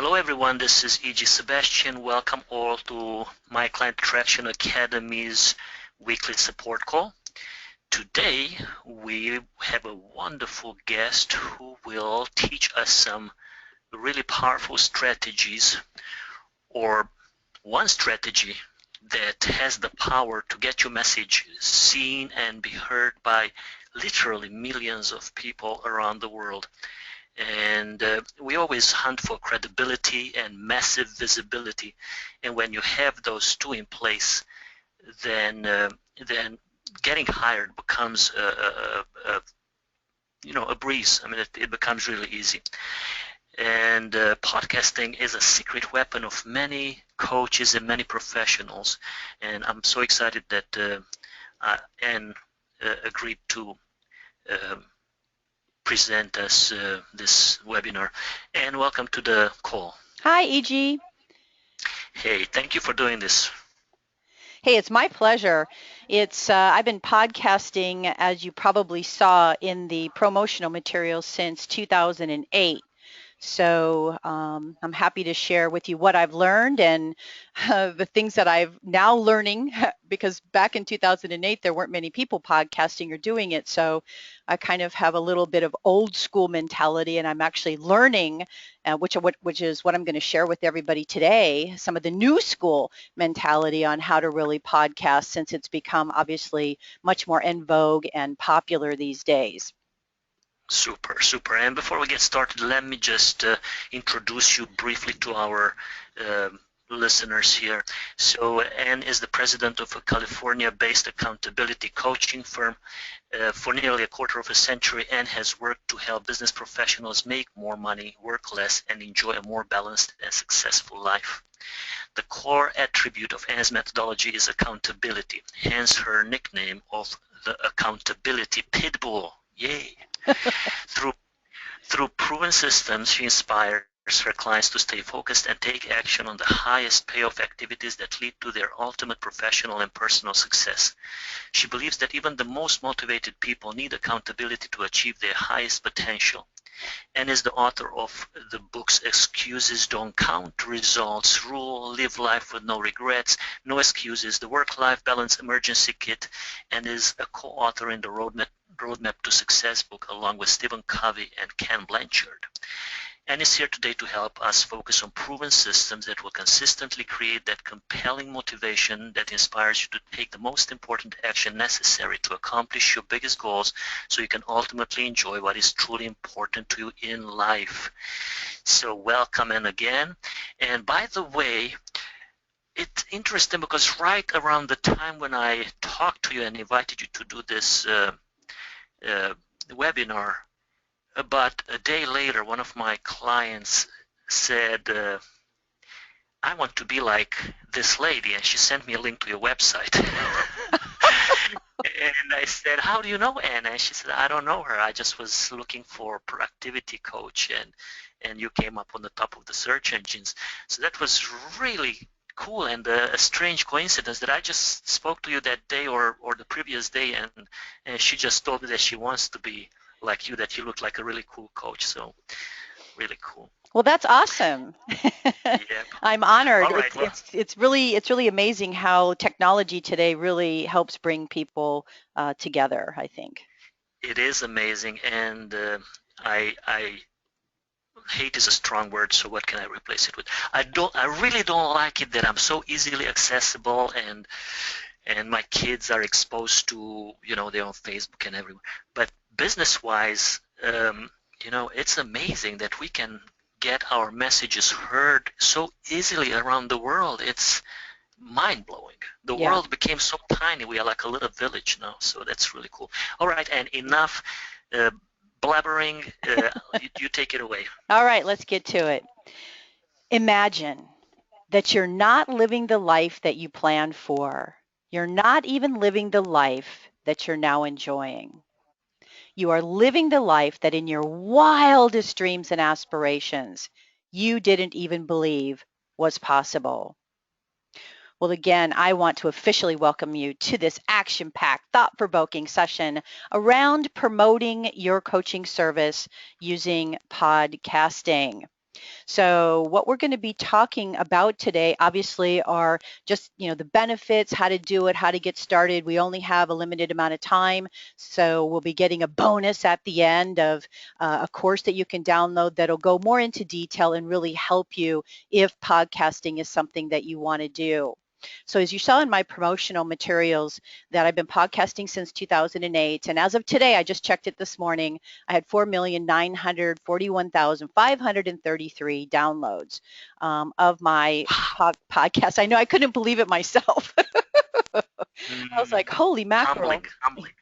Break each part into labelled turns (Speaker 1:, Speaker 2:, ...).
Speaker 1: Hello everyone, this is E.G. Sebastian. Welcome all to my Client Traction Academy's weekly support call. Today we have a wonderful guest who will teach us some really powerful strategies, or one strategy that has the power to get your message seen and be heard by literally millions of people around the world. And we always hunt for credibility and massive visibility, and when you have those two in place, then getting hired becomes a breeze. I mean, it becomes really easy. And podcasting is a secret weapon of many coaches and many professionals, and I'm so excited that Anne agreed to present us this webinar. And welcome to the call.
Speaker 2: Hi, E.G.
Speaker 1: Hey, thank you for doing this.
Speaker 2: Hey, it's my pleasure. I've been podcasting, as you probably saw in the promotional materials, since 2008. So I'm happy to share with you what I've learned and the things that I've now learning, because back in 2008, there weren't many people podcasting or doing it. So I kind of have a little bit of old school mentality, and I'm actually learning, which is what I'm going to share with everybody today, some of the new school mentality on how to really podcast, since it's become obviously much more in vogue and popular these days.
Speaker 1: Super, super. And before we get started, let me just introduce you briefly to our listeners here. So Anne is the president of a California-based accountability coaching firm. For nearly a quarter of a century, Anne has worked to help business professionals make more money, work less, and enjoy a more balanced and successful life. The core attribute of Anne's methodology is accountability, hence her nickname of the Accountability Pitbull. Yay! Through proven systems, she inspires her clients to stay focused and take action on the highest payoff activities that lead to their ultimate professional and personal success. She believes that even the most motivated people need accountability to achieve their highest potential, and is the author of the books Excuses Don't Count, Results Rule, Live Life with No Regrets, No Excuses, the Work-Life Balance Emergency Kit, and is a co-author in the Roadmap to Success book along with Stephen Covey and Ken Blanchard. And is here today to help us focus on proven systems that will consistently create that compelling motivation that inspires you to take the most important action necessary to accomplish your biggest goals, so you can ultimately enjoy what is truly important to you in life. So welcome in again. And by the way, it's interesting because right around the time when I talked to you and invited you to do this webinar, about a day later, one of my clients said, I want to be like this lady, and she sent me a link to your website. And I said, how do you know Anne? And she said, I don't know her. I just was looking for a productivity coach, and you came up on the top of the search engines. So that was really cool, and a strange coincidence that I just spoke to you that day or the previous day, and she just told me that she wants to be like you, that you look like a really cool coach. So really cool.
Speaker 2: Well, that's awesome.
Speaker 1: Yep.
Speaker 2: I'm honored.
Speaker 1: All right,
Speaker 2: it's really amazing how technology today really helps bring people together, I think.
Speaker 1: It is amazing, and I hate is a strong word, so what can I replace it with? I really don't like it that I'm so easily accessible, and my kids are exposed to, they're on Facebook and everywhere. But business-wise, it's amazing that we can get our messages heard so easily around the world. It's mind-blowing. The world became so tiny. We are like a little village now, so that's really cool. All right, and enough blabbering. You take it away.
Speaker 2: All right, let's get to it. Imagine that you're not living the life that you planned for. You're not even living the life that you're now enjoying. You are living the life that in your wildest dreams and aspirations, you didn't even believe was possible. Well, again, I want to officially welcome you to this action-packed, thought-provoking session around promoting your coaching service using podcasting. So what we're going to be talking about today, obviously, are just, the benefits, how to do it, how to get started. We only have a limited amount of time, so we'll be getting a bonus at the end of a course that you can download that'll go more into detail and really help you if podcasting is something that you want to do. So as you saw in my promotional materials that I've been podcasting since 2008, and as of today, I just checked it this morning, I had 4,941,533 downloads of my podcast. I know I couldn't believe it myself. I was like, holy mackerel.
Speaker 1: Humbling.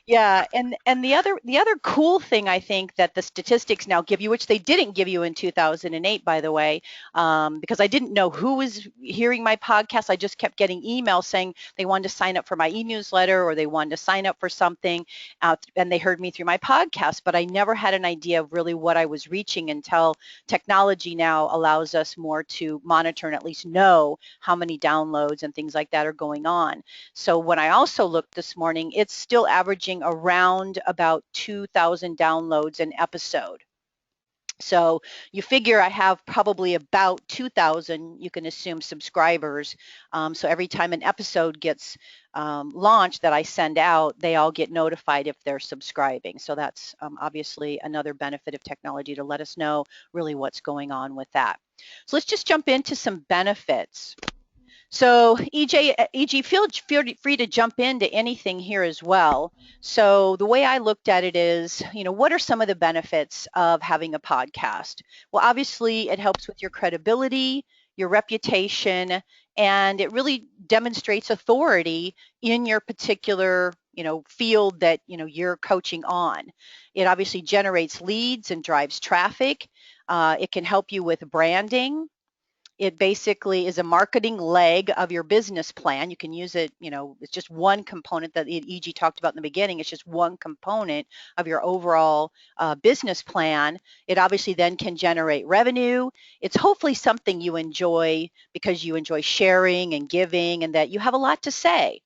Speaker 2: Yeah, and the other cool thing I think that the statistics now give you, which they didn't give you in 2008, by the way, because I didn't know who was hearing my podcast. I just kept getting emails saying they wanted to sign up for my e-newsletter or they wanted to sign up for something, and they heard me through my podcast, but I never had an idea of really what I was reaching until technology now allows us more to monitor and at least know how many downloads and things like that are going on. So when I also looked this morning, it's still averaging around about 2,000 downloads an episode. So you figure I have probably about 2,000, you can assume, subscribers. So every time an episode gets launched that I send out, they all get notified if they're subscribing. So that's obviously another benefit of technology to let us know really what's going on with that. So let's just jump into some benefits. So EG, feel free to jump into anything here as well. So the way I looked at it is, what are some of the benefits of having a podcast? Well, obviously it helps with your credibility, your reputation, and it really demonstrates authority in your particular, field that, you're coaching on. It obviously generates leads and drives traffic. It can help you with branding. It basically is a marketing leg of your business plan. You can use it, it's just one component that EG talked about in the beginning. It's just one component of your overall business plan. It obviously then can generate revenue. It's hopefully something you enjoy because you enjoy sharing and giving and that you have a lot to say.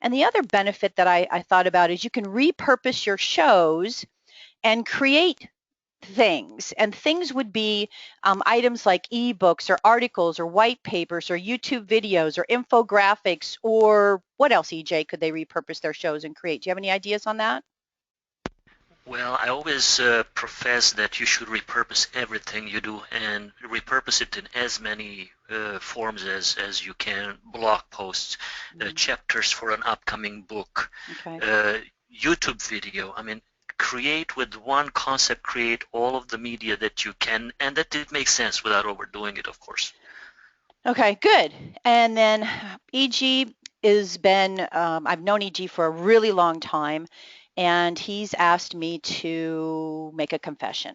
Speaker 2: And the other benefit that I thought about is you can repurpose your shows and create things. And things would be items like ebooks or articles or white papers or YouTube videos or infographics, or what else, EJ, could they repurpose their shows and create? Do you have any ideas on that?
Speaker 1: Well, I always profess that you should repurpose everything you do and repurpose it in as many forms as you can. Blog posts, chapters for an upcoming book,
Speaker 2: Okay.
Speaker 1: YouTube video. I mean, create with one concept, create all of the media that you can, and that it makes sense without overdoing it, of course.
Speaker 2: Okay, good. And then EG I've known EG for a really long time, and he's asked me to make a confession.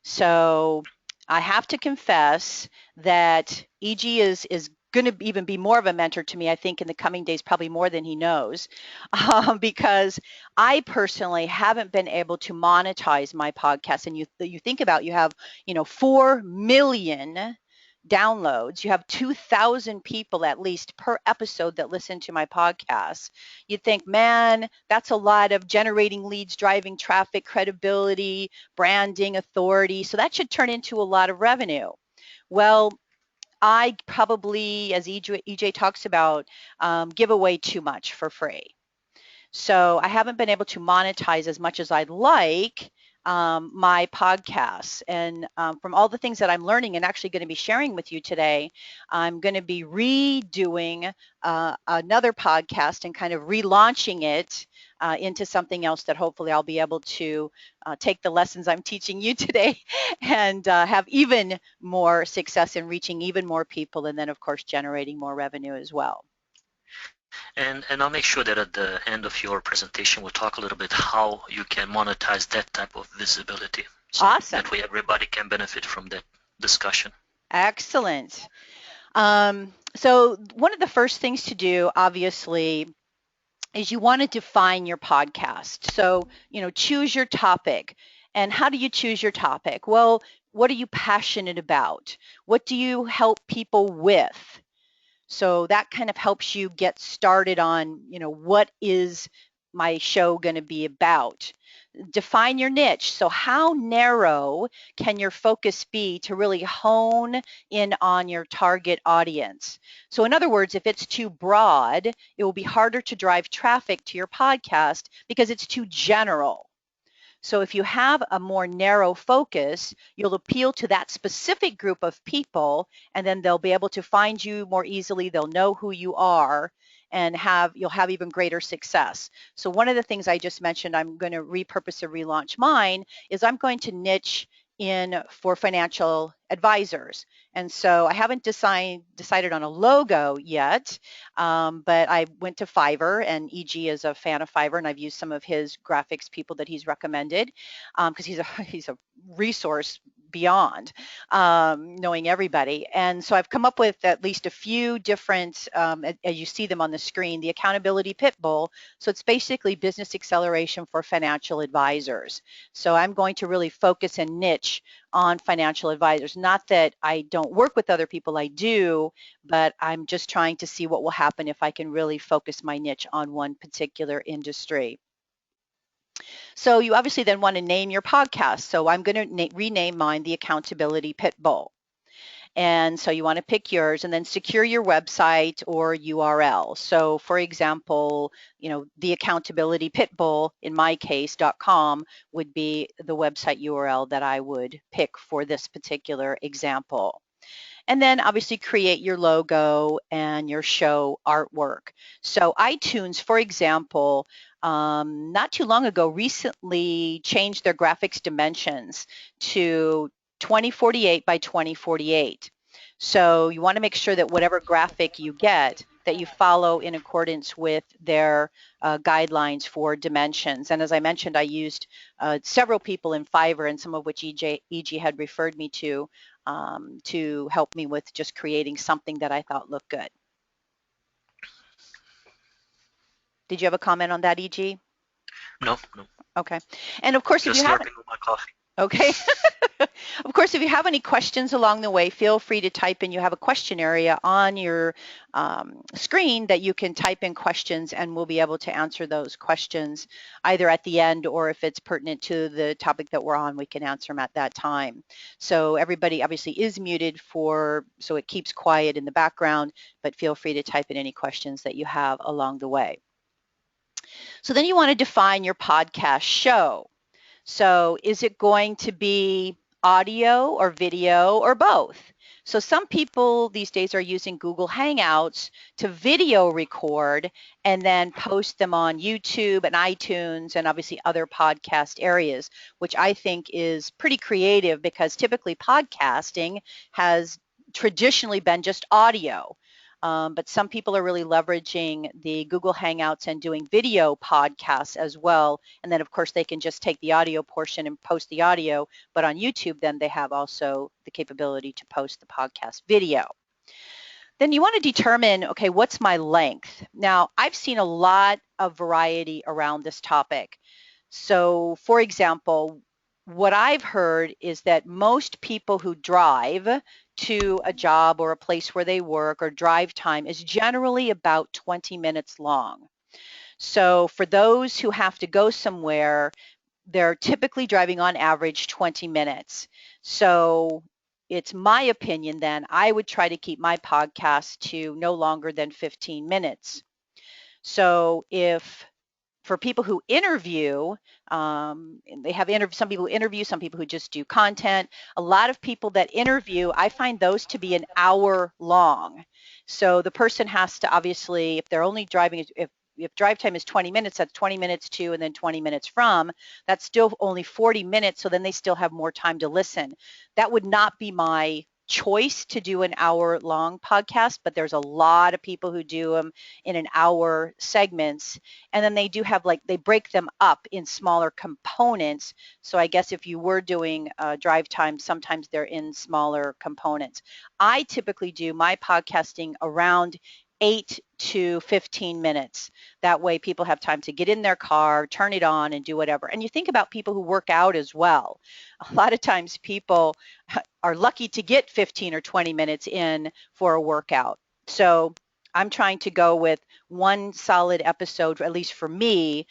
Speaker 2: So I have to confess that EG is going to even be more of a mentor to me, I think, in the coming days, probably more than he knows, because I personally haven't been able to monetize my podcast. And you think about, you have, 4 million downloads. You have 2,000 people at least per episode that listen to my podcast. You'd think, man, that's a lot of generating leads, driving traffic, credibility, branding, authority. So that should turn into a lot of revenue. Well, I probably, as EJ talks about, give away too much for free. So I haven't been able to monetize as much as I'd like my podcasts. And from all the things that I'm learning and actually going to be sharing with you today, I'm going to be redoing another podcast and kind of relaunching it into something else that hopefully I'll be able to take the lessons I'm teaching you today and have even more success in reaching even more people, and then of course generating more revenue as well.
Speaker 1: And I'll make sure that at the end of your presentation, we'll talk a little bit how you can monetize that type of visibility. So
Speaker 2: Awesome.
Speaker 1: that way everybody can benefit from that discussion.
Speaker 2: Excellent. So one of the first things to do, obviously, is you want to define your podcast. So, choose your topic. And how do you choose your topic? Well, what are you passionate about? What do you help people with? So that kind of helps you get started on, what is my show going to be about? define your niche. So how narrow can your focus be to really hone in on your target audience? So in other words, if it's too broad, it will be harder to drive traffic to your podcast because it's too general. So if you have a more narrow focus, you'll appeal to that specific group of people, and then they'll be able to find you more easily. They'll know who you are, and you'll have even greater success. So one of the things I just mentioned, I'm going to repurpose or relaunch mine, is I'm going to niche in for financial advisors. And so I haven't decided on a logo yet, but I went to Fiverr, and EG is a fan of Fiverr, and I've used some of his graphics people that he's recommended, because he's a resource beyond knowing everybody. And so I've come up with at least a few different, as you see them on the screen, the Accountability Pitbull. So it's basically business acceleration for financial advisors. So I'm going to really focus and niche on financial advisors. Not that I don't work with other people, I do, but I'm just trying to see what will happen if I can really focus my niche on one particular industry. So you obviously then want to name your podcast. So I'm going to rename mine the Accountability Pitbull. And so you want to pick yours and then secure your website or URL. So for example, the Accountability Pitbull, in my case, .com would be the website URL that I would pick for this particular example. And then obviously create your logo and your show artwork. So iTunes, for example, not too long ago, recently changed their graphics dimensions to 2048 by 2048. So you want to make sure that whatever graphic you get, that you follow in accordance with their guidelines for dimensions. And as I mentioned, I used several people in Fiverr, and some of which EG had referred me to help me with just creating something that I thought looked good. Did you have a comment on that, EG?
Speaker 1: No.
Speaker 2: Okay. And of course,
Speaker 1: just
Speaker 2: if you have
Speaker 1: slurping on my coffee.
Speaker 2: Okay. Of course, if you have any questions along the way, feel free to type in. You have a question area on your screen that you can type in questions, and we'll be able to answer those questions either at the end, or if it's pertinent to the topic that we're on, we can answer them at that time. So everybody obviously is muted so it keeps quiet in the background, but feel free to type in any questions that you have along the way. So then you want to define your podcast show. So is it going to be audio or video or both? So some people these days are using Google Hangouts to video record and then post them on YouTube and iTunes and obviously other podcast areas, which I think is pretty creative because typically podcasting has traditionally been just audio. But some people are really leveraging the Google Hangouts and doing video podcasts as well. And then, of course, they can just take the audio portion and post the audio. But on YouTube, then they have also the capability to post the podcast video. Then you want to determine, okay, what's my length? Now, I've seen a lot of variety around this topic. So, for example, what I've heard is that most people who drive to a job or a place where they work, or drive time, is generally about 20 minutes long. So for those who have to go somewhere, they're typically driving on average 20 minutes. So it's my opinion then, I would try to keep my podcast to no longer than 15 minutes. So for people who interview, they have some people who interview, some people who just do content. A lot of people that interview, I find those to be an hour long. So the person has to obviously, if they're only driving, if drive time is 20 minutes, that's 20 minutes to and then 20 minutes from, that's still only 40 minutes. So then they still have more time to listen. That would not be my choice to do an hour-long podcast, but there's a lot of people who do them in an hour segments, and then they do have they break them up in smaller components. So I guess if you were doing drive time, sometimes they're in smaller components. I typically do my podcasting around 8 to 15 minutes. That way people have time to get in their car, turn it on, and do whatever. And you think about people who work out as well. A lot of times people are lucky to get 15 or 20 minutes in for a workout. So I'm trying to go with one solid episode, at least for me,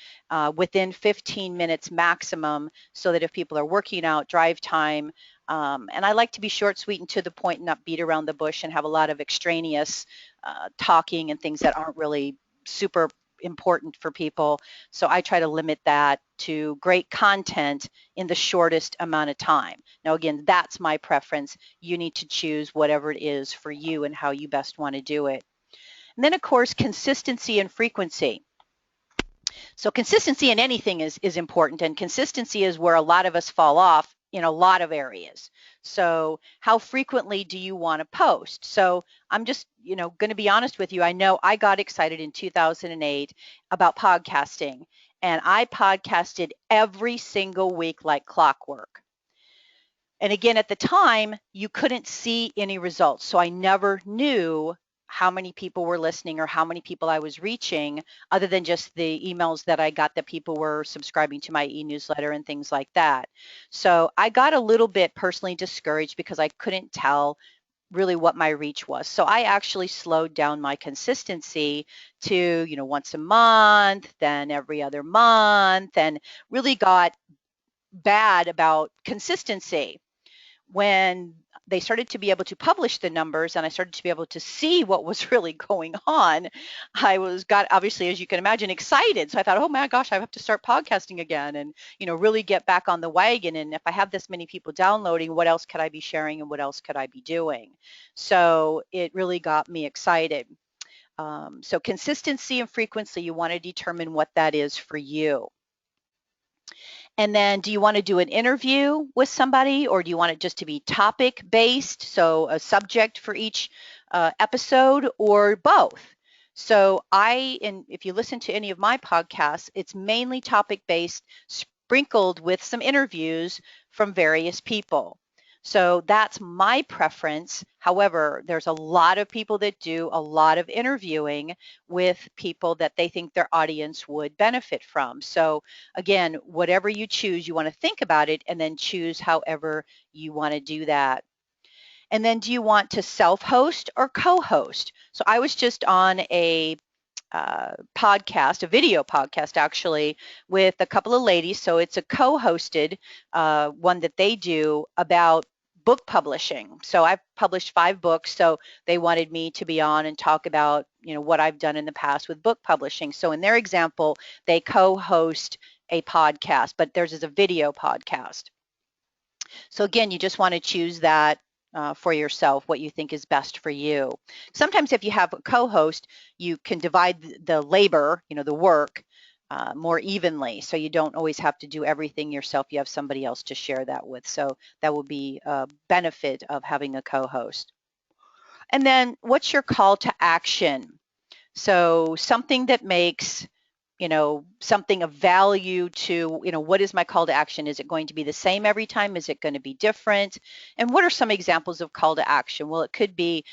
Speaker 2: within 15 minutes maximum, so that if people are working out, drive time, and I like to be short, sweet, and to the point, and not beat around the bush and have a lot of extraneous talking and things that aren't really super important for people. So I try to limit that to great content in the shortest amount of time. Now, again, that's my preference. You need to choose whatever it is for you and how you best want to do it. And then, of course, consistency and frequency. So consistency in anything is important, and consistency is where a lot of us fall off in a lot of areas. So how frequently do you want to post? So I'm just, going to be honest with you. I know I got excited in 2008 about podcasting, and I podcasted every single week like clockwork. And again, at the time, you couldn't see any results. So I never knew how many people were listening or how many people I was reaching, other than just the emails that I got that people were subscribing to my e-newsletter and things like that. So I got a little bit personally discouraged because I couldn't tell really what my reach was. So I actually slowed down my consistency to, once a month, then every other month, and really got bad about consistency. When they started to be able to publish the numbers and I started to be able to see what was really going on, I got obviously, as you can imagine, excited. So I thought, oh my gosh, I have to start podcasting again and, really get back on the wagon. And if I have this many people downloading, what else could I be sharing and what else could I be doing? So it really got me excited. So consistency and frequency, you want to determine what that is for you. And then do you want to do an interview with somebody, or do you want it just to be topic based, so a subject for each episode, or both? So if you listen to any of my podcasts, it's mainly topic based, sprinkled with some interviews from various people. So that's my preference. However, there's a lot of people that do a lot of interviewing with people that they think their audience would benefit from. So again, whatever you choose, you want to think about it and then choose however you want to do that. And then do you want to self-host or co-host? So I was just on a podcast, a video podcast actually, with a couple of ladies. So it's a co-hosted one that they do about book publishing. So I've published 5 books, so they wanted me to be on and talk about, what I've done in the past with book publishing. So in their example, they co-host a podcast, but theirs is a video podcast. So again, you just want to choose that for yourself, what you think is best for you. Sometimes if you have a co-host, you can divide the labor, the work, more evenly. So you don't always have to do everything yourself. You have somebody else to share that with. So that will be a benefit of having a co-host. And then what's your call to action? So something that makes something of value to, what is my call to action? Is it going to be the same every time? Is it going to be different? And what are some examples of call to action? Well, it could be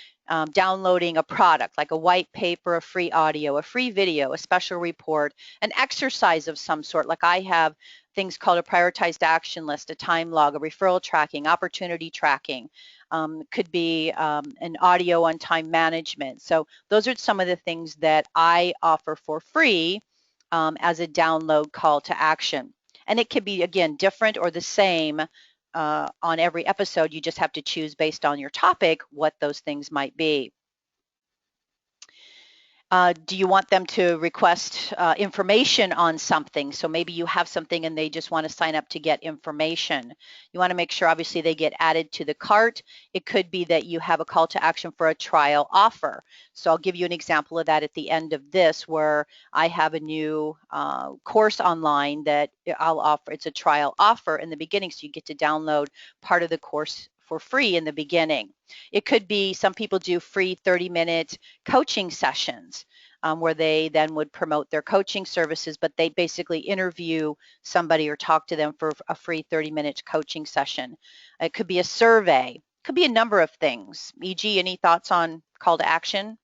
Speaker 2: downloading a product like a white paper, a free audio, a free video, a special report, an exercise of some sort. Like I have things called a prioritized action list, a time log, a referral tracking, opportunity tracking. Could be an audio on time management. So those are some of the things that I offer for free as a download call to action. And it can be, again, different or the same on every episode. You just have to choose based on your topic what those things might be. Do you want them to request information on something? So maybe you have something and they just want to sign up to get information. You want to make sure, obviously, they get added to the cart. It could be that you have a call to action for a trial offer. So I'll give you an example of that at the end of this, where I have a new course online that I'll offer. It's a trial offer in the beginning, so you get to download part of the course for free in the beginning. It could be some people do free 30-minute coaching sessions where they then would promote their coaching services, but they basically interview somebody or talk to them for a free 30-minute coaching session. It could be a survey. It could be a number of things. E.g., any thoughts on call to action?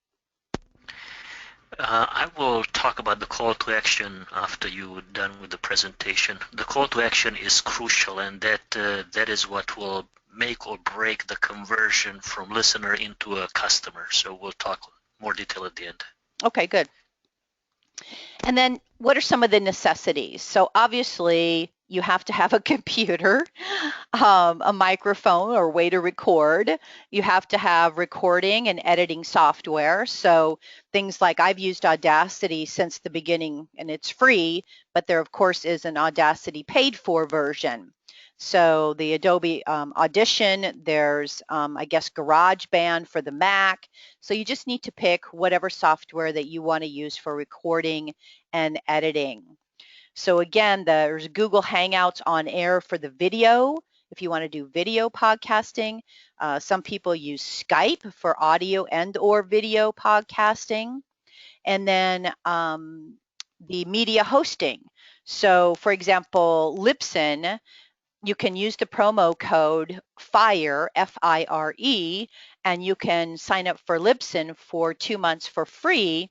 Speaker 1: I will talk about the call to action after you're done with the presentation. The call to action is crucial, and that is what will make or break the conversion from listener into a customer. So we'll talk more detail at the end.
Speaker 2: Okay, good. And then what are some of the necessities? So obviously you have to have a computer, a microphone or way to record. You have to have recording and editing software. So things like I've used Audacity since the beginning, and it's free, but there of course is an Audacity paid for version. So the Adobe Audition, there's I guess GarageBand for the Mac. So you just need to pick whatever software that you want to use for recording and editing. So again, there's Google Hangouts on Air for the video, if you want to do video podcasting. Some people use Skype for audio and or video podcasting. And then the media hosting. So for example, Libsyn, you can use the promo code FIRE, F-I-R-E, and you can sign up for Libsyn for 2 months for free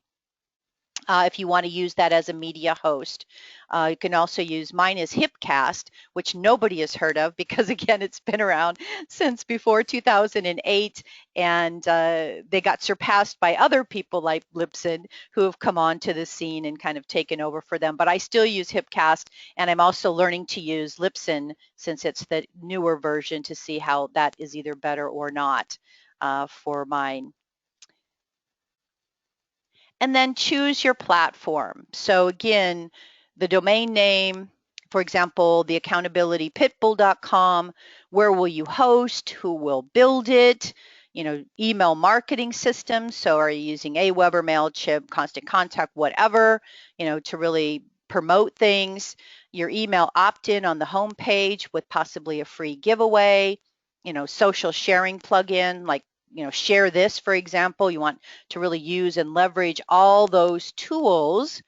Speaker 2: if you want to use that as a media host. You can also use, mine is Hipcast, which nobody has heard of because again, it's been around since before 2008, and they got surpassed by other people like Libsyn who have come on to the scene and kind of taken over for them. But I still use Hipcast, and I'm also learning to use Libsyn since it's the newer version to see how that is either better or not for mine. And then choose your platform. So again, the domain name, for example, the accountabilitypitbull.com, where will you host, who will build it, email marketing systems. So are you using Aweber, MailChimp, Constant Contact, whatever, to really promote things, your email opt-in on the home page with possibly a free giveaway, social sharing plugin like Share This, for example. You want to really use and leverage all those tools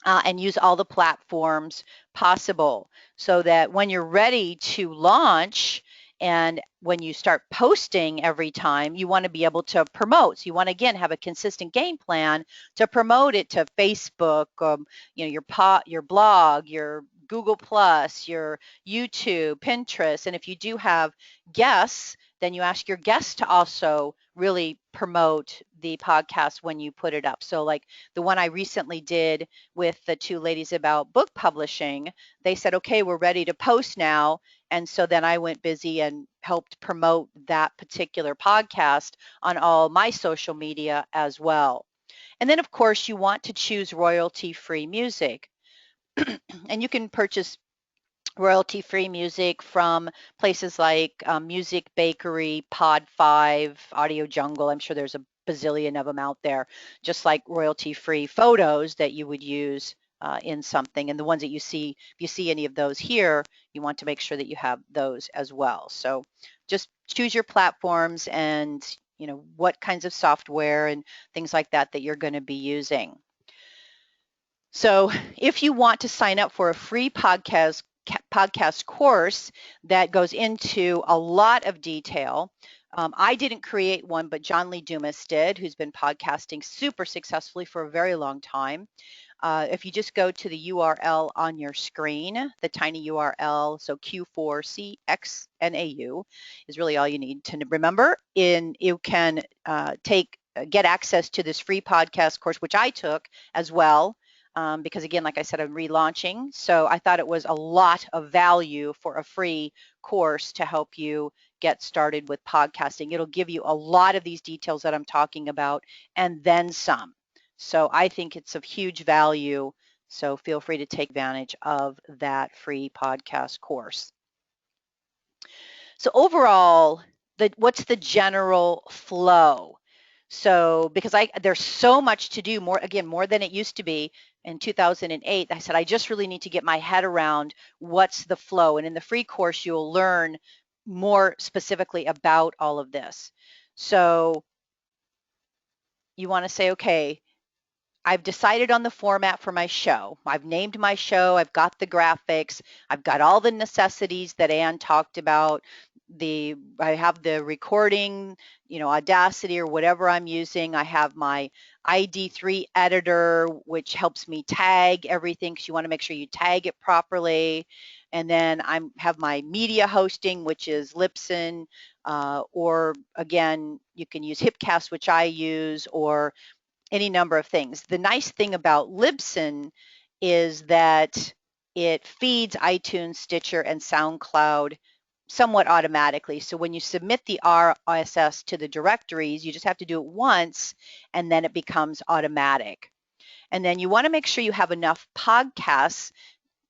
Speaker 2: and use all the platforms possible so that when you're ready to launch and when you start posting every time, you want to be able to promote. So you want to, again, have a consistent game plan to promote it to Facebook, your blog, your Google Plus, your YouTube, Pinterest. And if you do have guests, then you ask your guests to also really promote the podcast when you put it up. So like the one I recently did with the two ladies about book publishing, they said, okay, we're ready to post now. And so then I went busy and helped promote that particular podcast on all my social media as well. And then of course you want to choose royalty-free music. And you can purchase royalty-free music from places like Music Bakery, Pod5, Audio Jungle. I'm sure there's a bazillion of them out there, just like royalty-free photos that you would use in something. And the ones that you see, if you see any of those here, you want to make sure that you have those as well. So just choose your platforms and what kinds of software and things like that that you're going to be using. So if you want to sign up for a free podcast course that goes into a lot of detail. I didn't create one, but John Lee Dumas did, who's been podcasting super successfully for a very long time. If you just go to the URL on your screen, the tiny URL, so Q4CXNAU is really all you need to remember. You can get access to this free podcast course, which I took as well. Because again, like I said, I'm relaunching. So I thought it was a lot of value for a free course to help you get started with podcasting. It'll give you a lot of these details that I'm talking about and then some. So I think it's of huge value. So feel free to take advantage of that free podcast course. So overall, what's the general flow? So because there's so much to do, more than it used to be in 2008, I said, I just really need to get my head around what's the flow. And in the free course, you'll learn more specifically about all of this. So you want to say, okay, I've decided on the format for my show. I've named my show. I've got the graphics. I've got all the necessities that Ann talked about. I have the recording, Audacity or whatever I'm using. I have my ID3 editor, which helps me tag everything because you want to make sure you tag it properly. And then I have my media hosting, which is Libsyn, or again, you can use Hipcast, which I use, or any number of things. The nice thing about Libsyn is that it feeds iTunes, Stitcher, and SoundCloud somewhat automatically. So when you submit the RSS to the directories, you just have to do it once, and then it becomes automatic. And then you want to make sure you have enough podcasts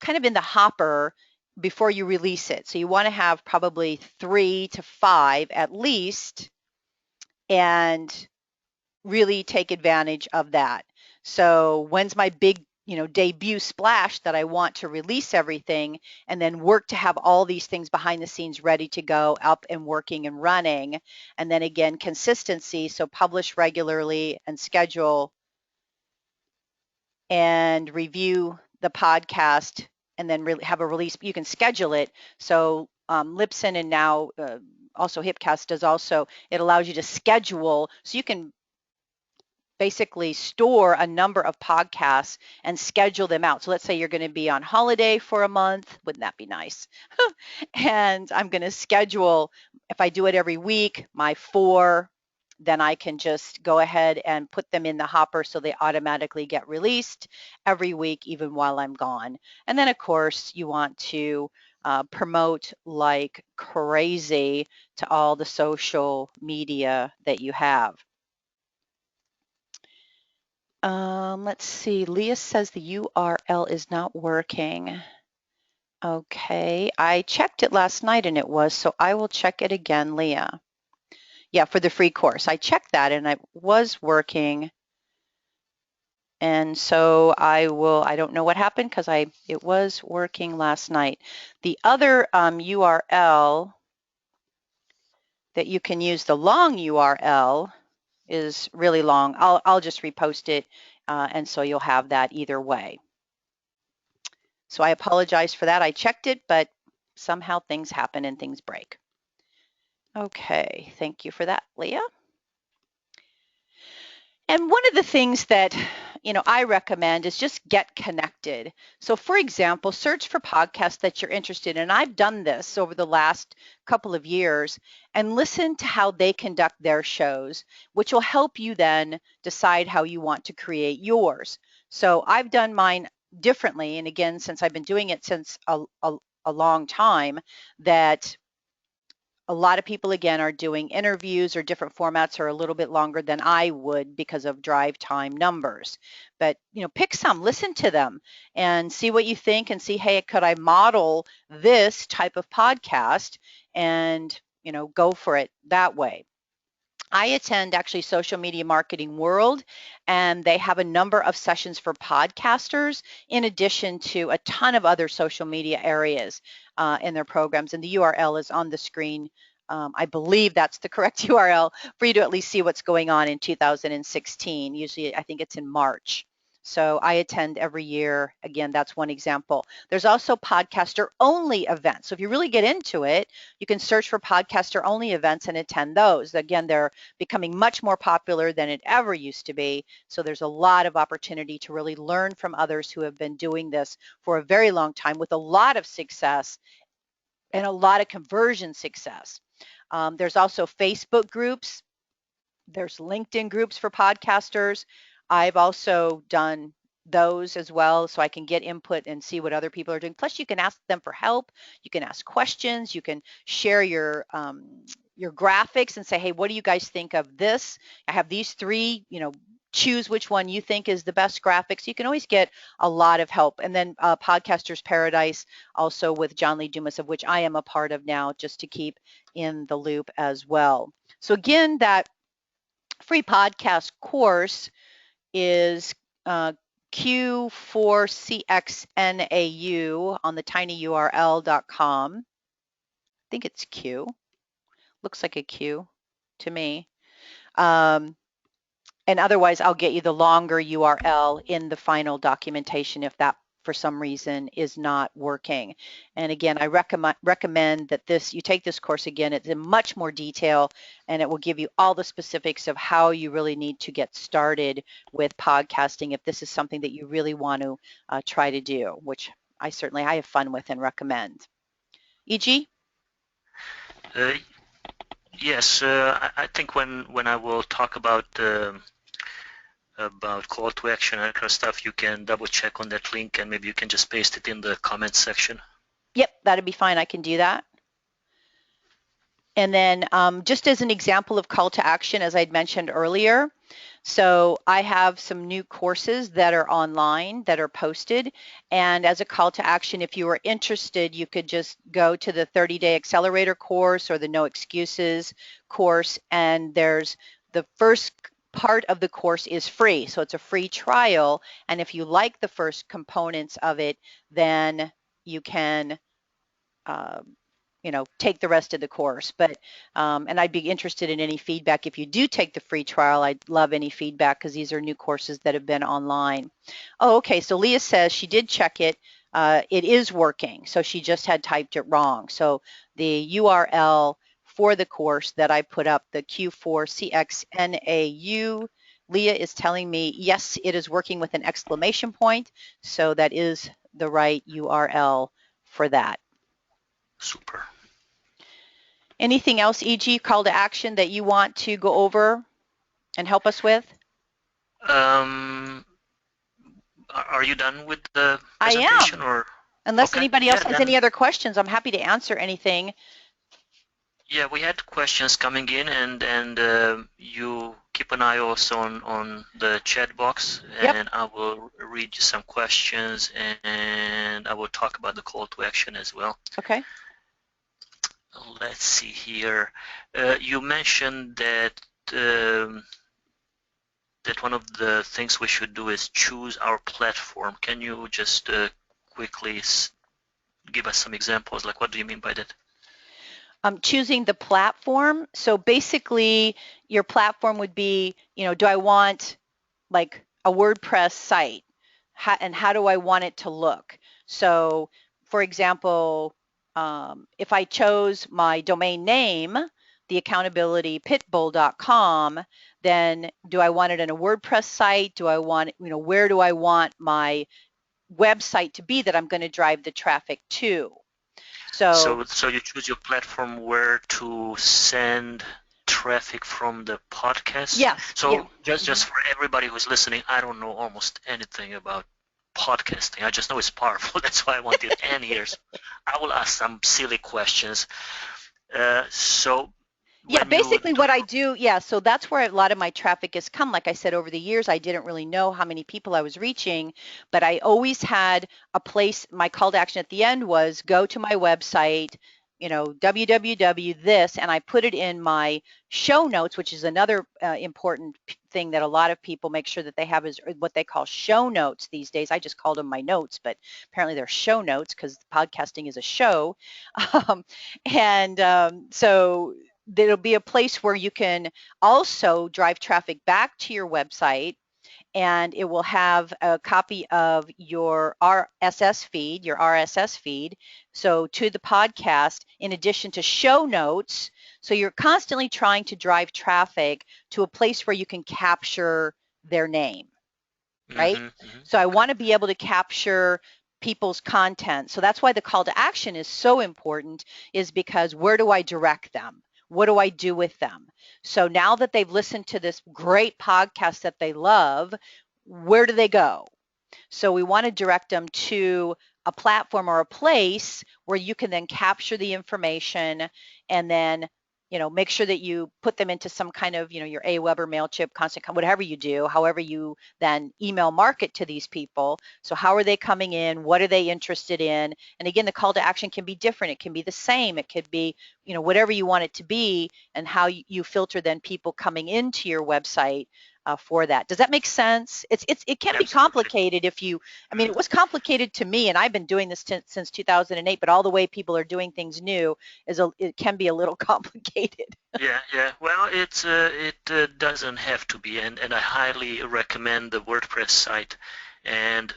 Speaker 2: kind of in the hopper before you release it. So you want to have probably 3 to 5 at least, and really take advantage of that. So when's my big, debut splash that I want to release everything, and then work to have all these things behind the scenes ready to go, up and working and running. And then again, consistency. So publish regularly and schedule and review the podcast, and then really have a release. You can schedule it. So Libsyn, and now also Hipcast does also, it allows you to schedule, so you can basically store a number of podcasts and schedule them out. So let's say you're going to be on holiday for a month. Wouldn't that be nice? And I'm going to schedule, if I do it every week, my 4, then I can just go ahead and put them in the hopper so they automatically get released every week, even while I'm gone. And then, of course, you want to promote like crazy to all the social media that you have. Let's see, Leah says the URL is not working. Okay, I checked it last night and it was, so I will check it again, Leah. Yeah, for the free course. I checked that and it was working. And so I don't know what happened because it was working last night. The other URL that you can use, the long URL, is really long. I'll just repost it, and so you'll have that either way. So I apologize for that. I checked it, but somehow things happen and things break. Okay, thank you for that, Leah. And one of the things that I recommend is just get connected. So for example, search for podcasts that you're interested in. And I've done this over the last couple of years, and listen to how they conduct their shows, which will help you then decide how you want to create yours. So I've done mine differently. And again, since I've been doing it since a long time, that a lot of people, again, are doing interviews or different formats, are a little bit longer than I would because of drive time numbers. But, pick some, listen to them and see what you think, and see, hey, could I model this type of podcast, and, go for it that way. I attend actually Social Media Marketing World, and they have a number of sessions for podcasters in addition to a ton of other social media areas in their programs. And the URL is on the screen. I believe that's the correct URL for you to at least see what's going on in 2016. Usually, I think it's in March. So I attend every year. Again, that's one example. There's also podcaster-only events. So if you really get into it, you can search for podcaster-only events and attend those. Again, they're becoming much more popular than it ever used to be. So there's a lot of opportunity to really learn from others who have been doing this for a very long time with a lot of success and a lot of conversion success. There's also Facebook groups. There's LinkedIn groups for podcasters. I've also done those as well, so I can get input and see what other people are doing. Plus, you can ask them for help. You can ask questions. You can share your graphics and say, hey, what do you guys think of this? I have these 3, choose which one you think is the best graphics. You can always get a lot of help. And then Podcasters Paradise, also with John Lee Dumas, of which I am a part of now, just to keep in the loop as well. So again, that free podcast course is Q4CXNAU on the tinyurl.com. I think it's Q. Looks like a Q to me. And otherwise, I'll get you the longer URL in the final documentation if that, for some reason, is not working. And again, I recommend that you take this course again. It's in much more detail, and it will give you all the specifics of how you really need to get started with podcasting if this is something that you really want to try to do, which I have fun with and recommend. E.G.?
Speaker 1: Yes, I think when I will talk about call to action and that kind of stuff, you can double check on that link and maybe you can just paste it in the comments section.
Speaker 2: Yep, that'd be fine. I can do that. And then just as an example of call to action, as I'd mentioned earlier, so I have some new courses that are online that are posted. And as a call to action, if you are interested, you could just go to the 30-day accelerator course or the no excuses course. And there's the first part of the course is free. So it's a free trial. And if you like the first components of it, then you can take the rest of the course. But and I'd be interested in any feedback. If you do take the free trial, I'd love any feedback because these are new courses that have been online. Oh, okay. So Leah says she did check it. It is working. So she just had typed it wrong. So the URL for the course that I put up, the Q4CXNAU, Leah is telling me, yes, it is working with an exclamation point. So that is the right URL for that.
Speaker 1: Super.
Speaker 2: Anything else, E.G., call to action that you want to go over and help us with?
Speaker 1: Are you done with the presentation?
Speaker 2: I am. Unless
Speaker 1: okay.
Speaker 2: Anybody else has any other questions, I'm happy to answer anything.
Speaker 1: Yeah, we had questions coming in, and you keep an eye also on the chat box,
Speaker 2: Yep.
Speaker 1: and I will read you some questions, and I will talk about the call to action as well.
Speaker 2: Okay.
Speaker 1: Let's see here. You mentioned that that one of the things we should do is choose our platform. Can you just quickly give us some examples? Like, what do you mean by that?
Speaker 2: Choosing the platform. So basically, your platform would be, do I want like a WordPress site? And how do I want it to look? So, for example, if I chose my domain name, theaccountabilitypitbull.com, then do I want it in a WordPress site? Do I want, where do I want my website to be that I'm going to drive the traffic to?
Speaker 1: So you choose your platform where to send traffic from the podcast?
Speaker 2: Yes.
Speaker 1: So just for everybody who's listening, I don't know almost anything about podcasting. I just know it's powerful. That's why I want your 10 years. I will ask some silly questions. Basically
Speaker 2: what I do, so that's where a lot of my traffic has come. Like I said, over the years, I didn't really know how many people I was reaching, but I always had a place. My call to action at the end was go to my website, www this, and I put it in my show notes, which is another important thing that a lot of people make sure that they have is what they call show notes these days. I just called them my notes, but apparently they're show notes because podcasting is a show. So there'll be a place where you can also drive traffic back to your website, and it will have a copy of your RSS feed, so to the podcast, in addition to show notes. So you're constantly trying to drive traffic to a place where you can capture their name, right?
Speaker 1: Mm-hmm.
Speaker 2: So I want to be able to capture people's content. So that's why the call to action is so important, is because where do I direct them? What do I do with them? So now that they've listened to this great podcast that they love, where do they go? So we want to direct them to a platform or a place where you can then capture the information and then, make sure that you put them into some kind of, your Aweber, MailChimp, Constant, whatever you do, however you then email market to these people. So how are they coming in? What are they interested in? And again, the call to action can be different. It can be the same. It could be, whatever you want it to be, and how you filter then people coming into your website for that. Does that make sense? It can be complicated if you, it was complicated to me, and I've been doing this since 2008, but all the way people are doing things new it can be a little complicated.
Speaker 1: Yeah. Well, it doesn't have to be, and I highly recommend the WordPress site. And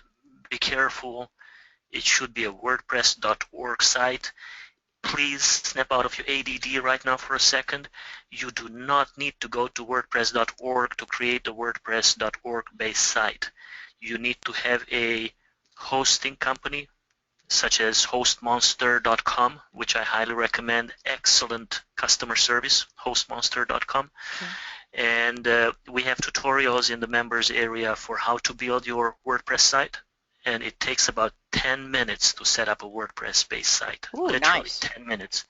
Speaker 1: be careful, it should be a WordPress.org site. Please snap out of your ADD right now for a second. You do not need to go to WordPress.org to create a WordPress.org based site. You need to have a hosting company such as hostmonster.com, which I highly recommend. Excellent customer service, hostmonster.com.
Speaker 2: Okay.
Speaker 1: And we have tutorials in the members area for how to build your WordPress site. And it takes about 10 minutes to set up a WordPress-based site.
Speaker 2: Ooh,
Speaker 1: literally
Speaker 2: nice.
Speaker 1: 10 minutes.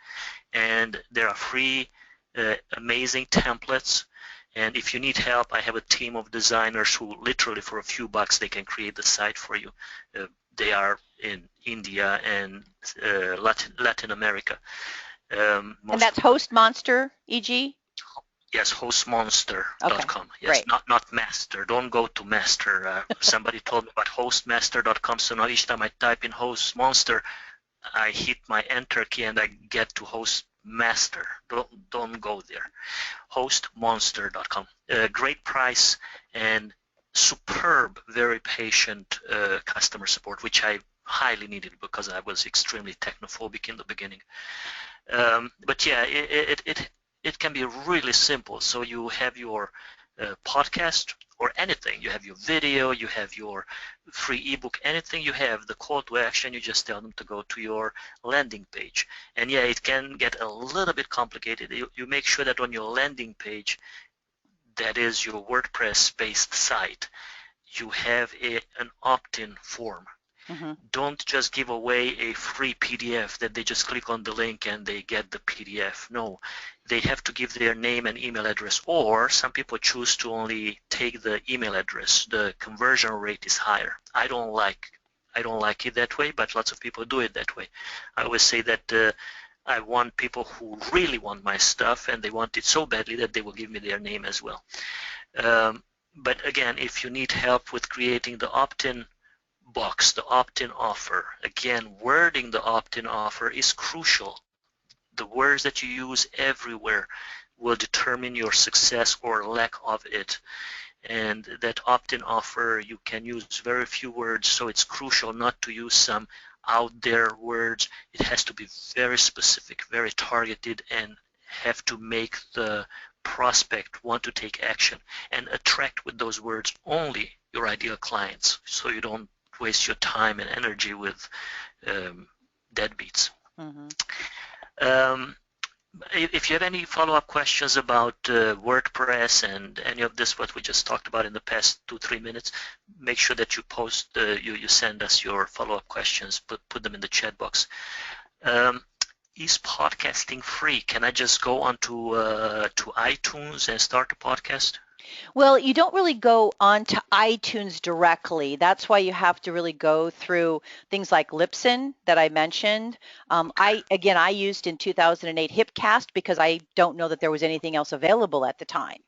Speaker 1: And there are free, amazing templates. And if you need help, I have a team of designers who literally for a few bucks, they can create the site for you. They are in India and Latin America.
Speaker 2: And that's Host Monster, EG?
Speaker 1: Yes, hostmonster.com.
Speaker 2: Okay,
Speaker 1: yes,
Speaker 2: great.
Speaker 1: not master. Don't go to master. Somebody told me about hostmaster.com, so now each time I type in hostmonster, I hit my enter key and I get to hostmaster. Don't go there. Hostmonster.com. Great price and superb, very patient customer support, which I highly needed because I was extremely technophobic in the beginning. But yeah, it can be really simple. So you have your podcast or anything. You have your video, you have your free ebook, anything you have, the call to action, you just tell them to go to your landing page. And yeah, it can get a little bit complicated. You make sure that on your landing page, that is your WordPress-based site, you have an opt-in form.
Speaker 2: Mm-hmm.
Speaker 1: Don't just give away a free PDF that they just click on the link and they get the PDF. No, they have to give their name and email address, or some people choose to only take the email address. The conversion rate is higher. I don't like it that way, but lots of people do it that way. I always say that I want people who really want my stuff and they want it so badly that they will give me their name as well. But again, if you need help with creating the opt-in box, the opt-in offer, again, wording the opt-in offer is crucial. The words that you use everywhere will determine your success or lack of it. And that opt-in offer, you can use very few words, so it's crucial not to use some out there words. It has to be very specific, very targeted, and have to make the prospect want to take action and attract with those words only your ideal clients, so you don't waste your time and energy with deadbeats.
Speaker 2: Mm-hmm.
Speaker 1: If you have any follow-up questions about WordPress and any of this, what we just talked about in the past 2-3 minutes, make sure that you post, you send us your follow-up questions, put them in the chat box. Is podcasting free? Can I just go onto to iTunes and start a podcast?
Speaker 2: Well, you don't really go onto iTunes directly. That's why you have to really go through things like Libsyn that I mentioned. I used in 2008 Hipcast because I don't know that there was anything else available at the time.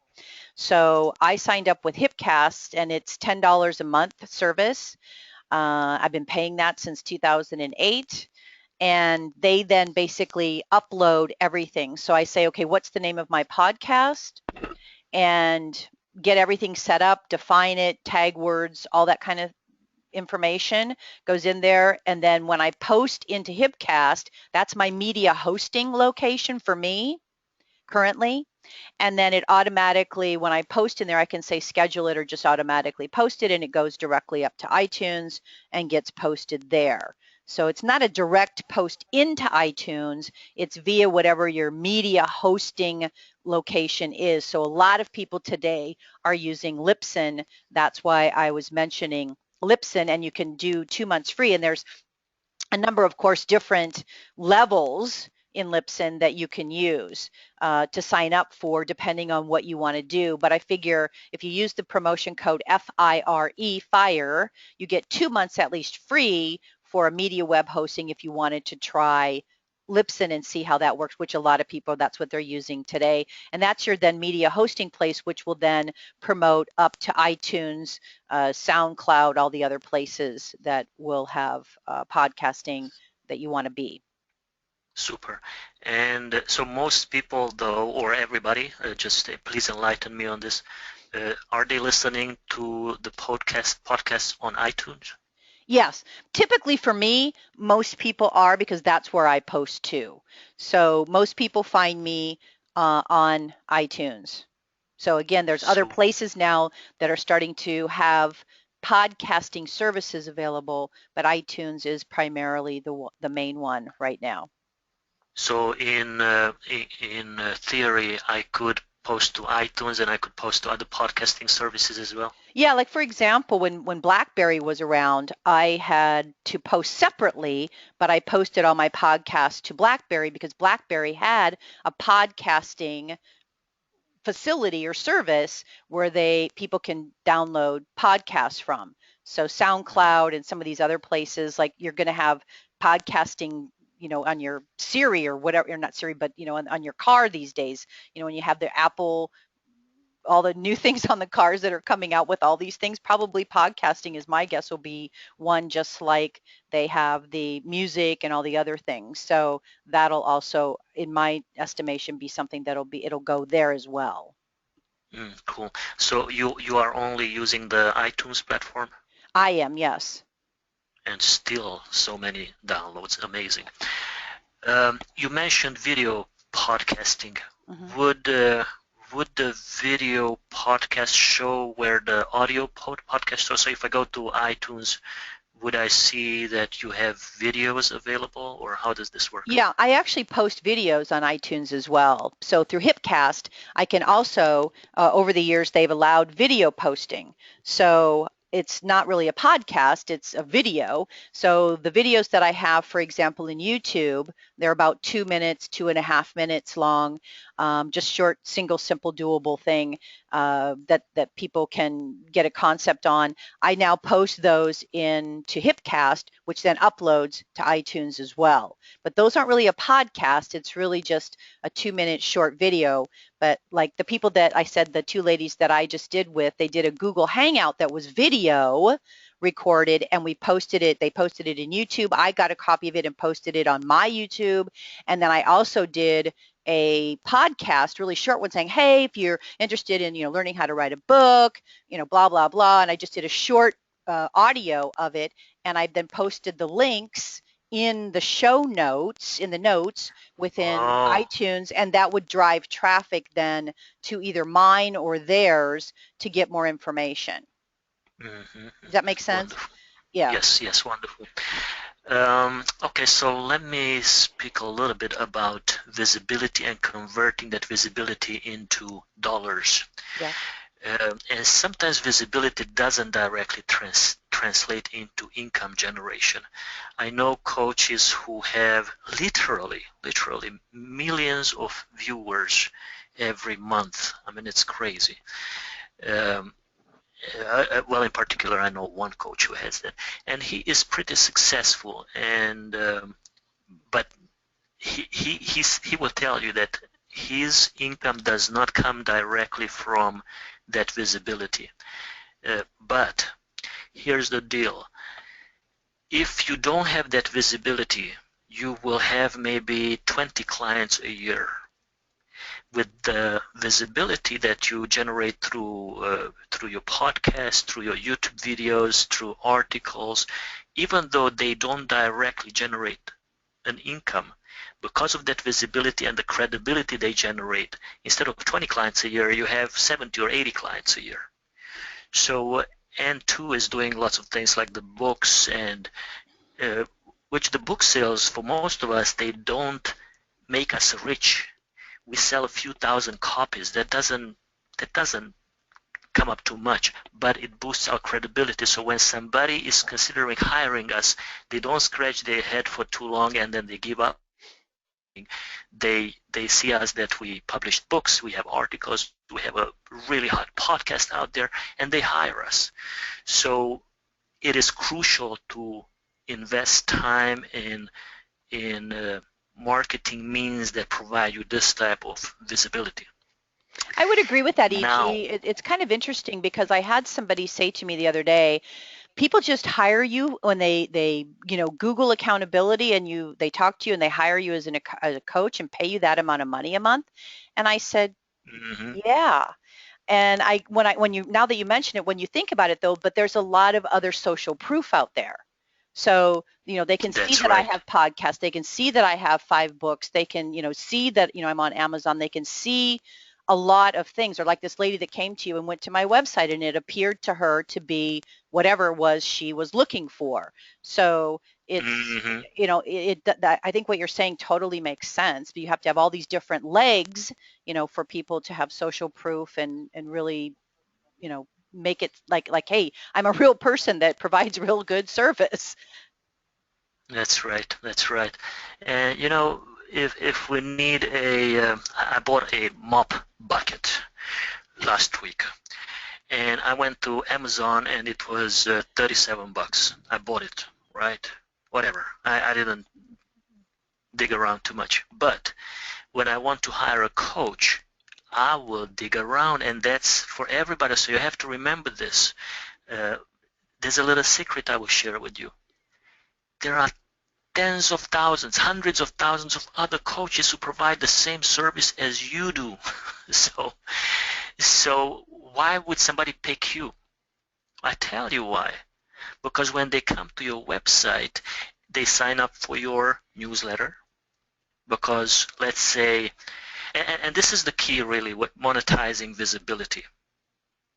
Speaker 2: So I signed up with Hipcast, and it's $10 a month service. I've been paying that since 2008. And they then basically upload everything. So I say, okay, what's the name of my podcast? And get everything set up, define it, tag words, all that kind of information goes in there. And then when I post into Hipcast, that's my media hosting location for me currently. And then it automatically, when I post in there, I can say schedule it or just automatically post it, and it goes directly up to iTunes and gets posted there. So it's not a direct post into iTunes, it's via whatever your media hosting location is. So a lot of people today are using Libsyn. That's why I was mentioning Libsyn, and you can do 2 months free. And there's a number, of course, different levels in Libsyn that you can use to sign up for depending on what you want to do. But I figure if you use the promotion code FIRE, FIRE, you get 2 months at least free for a media web hosting if you wanted to try Libsyn and see how that works, which a lot of people, that's what they're using today. And that's your then media hosting place, which will then promote up to iTunes, SoundCloud, all the other places that will have podcasting that you want to be.
Speaker 1: Super. And so most people, though, or everybody, just please enlighten me on this, are they listening to the podcasts on iTunes?
Speaker 2: Yes, typically for me, most people are, because that's where I post to. So most people find me on iTunes. So again, there's other places now that are starting to have podcasting services available, but iTunes is primarily the main one right now.
Speaker 1: So in theory, I could post to iTunes and I could post to other podcasting services as well.
Speaker 2: Yeah, like for example, when BlackBerry was around, I had to post separately, but I posted all my podcasts to BlackBerry because BlackBerry had a podcasting facility or service where people can download podcasts from. So SoundCloud and some of these other places, like you're going to have podcasting, on your Siri or whatever, or not Siri, but on your car these days, when you have the Apple, all the new things on the cars that are coming out with all these things, probably podcasting is my guess will be one, just like they have the music and all the other things. So that'll also, in my estimation, be something it'll go there as well.
Speaker 1: Cool. So you are only using the iTunes platform?
Speaker 2: I am, yes.
Speaker 1: And still so many downloads. Amazing. You mentioned video podcasting.
Speaker 2: Mm-hmm.
Speaker 1: Would the video podcast show where the audio podcast shows? So if I go to iTunes, would I see that you have videos available, or how does this work?
Speaker 2: Yeah, I actually post videos on iTunes as well. So through Hipcast, I can also, over the years, they've allowed video posting. So it's not really a podcast, it's a video. So the videos that I have, for example, in YouTube, they're about 2 minutes, 2.5 minutes long, just short, single, simple, doable thing that people can get a concept on. I now post those into Hipcast, which then uploads to iTunes as well. But those aren't really a podcast, it's really just a 2-minute short video. But like the people that I said, the two ladies that I just did with, they did a Google Hangout that was video recorded, and they posted it in YouTube. I got a copy of it and posted it on my YouTube. And then I also did a podcast, really short one, saying, hey, if you're interested in, learning how to write a book, blah, blah, blah. And I just did a short audio of it. And I then posted the links in the show notes, within iTunes, and that would drive traffic then to either mine or theirs to get more information.
Speaker 1: Mm-hmm.
Speaker 2: Does that make sense?
Speaker 1: Wonderful.
Speaker 2: Yeah.
Speaker 1: Yes, wonderful. Okay, so let me speak a little bit about visibility and converting that visibility into dollars.
Speaker 2: Yeah.
Speaker 1: And sometimes visibility doesn't directly translate into income generation. I know coaches who have literally millions of viewers every month. I mean, it's crazy. Well, in particular, I know one coach who has that, and he is pretty successful. And but he will tell you that his income does not come directly from that visibility. But here's the deal: if you don't have that visibility, you will have maybe 20 clients a year. With the visibility that you generate through your podcast, through your YouTube videos, through articles, even though they don't directly generate an income, because of that visibility and the credibility they generate, instead of 20 clients a year, you have 70 or 80 clients a year. So N2 is doing lots of things like the books, and which the book sales, for most of us, they don't make us rich. We sell a few thousand copies. That doesn't come up too much, but it boosts our credibility. So when somebody is considering hiring us, they don't scratch their head for too long and then they give up. They see us that we published books, we have articles, we have a really hot podcast out there, and they hire us. So it is crucial to invest time in marketing means that provide you this type of visibility.
Speaker 2: I would agree with that, E.G.
Speaker 1: Now,
Speaker 2: It's kind of interesting because I had somebody say to me the other day, people just hire you when they Google accountability and they talk to you and they hire you as a coach and pay you that amount of money a month. And I said, yeah. And now that you mention it, when you think about it though, but there's a lot of other social proof out there. So, they can see that I have podcasts. They can see that I have 5 books. They can, see that, I'm on Amazon. They can see a lot of things, or like this lady that came to you and went to my website and it appeared to her to be whatever it was she was looking for. So it's,
Speaker 1: Mm-hmm.
Speaker 2: I think what you're saying totally makes sense, but you have to have all these different legs, for people to have social proof and really, make it like, hey, I'm a real person that provides real good service.
Speaker 1: That's right. That's right. And if we need I bought a mop bucket last week, and I went to Amazon, and it was $37. I bought it, right? Whatever. I didn't dig around too much. But when I want to hire a coach, I will dig around, and that's for everybody. So you have to remember this. There's a little secret I will share with you. There are tens of thousands, hundreds of thousands of other coaches who provide the same service as you do. So why would somebody pick you? I tell you why. Because when they come to your website, they sign up for your newsletter. Because let's say, and this is the key really, with monetizing visibility.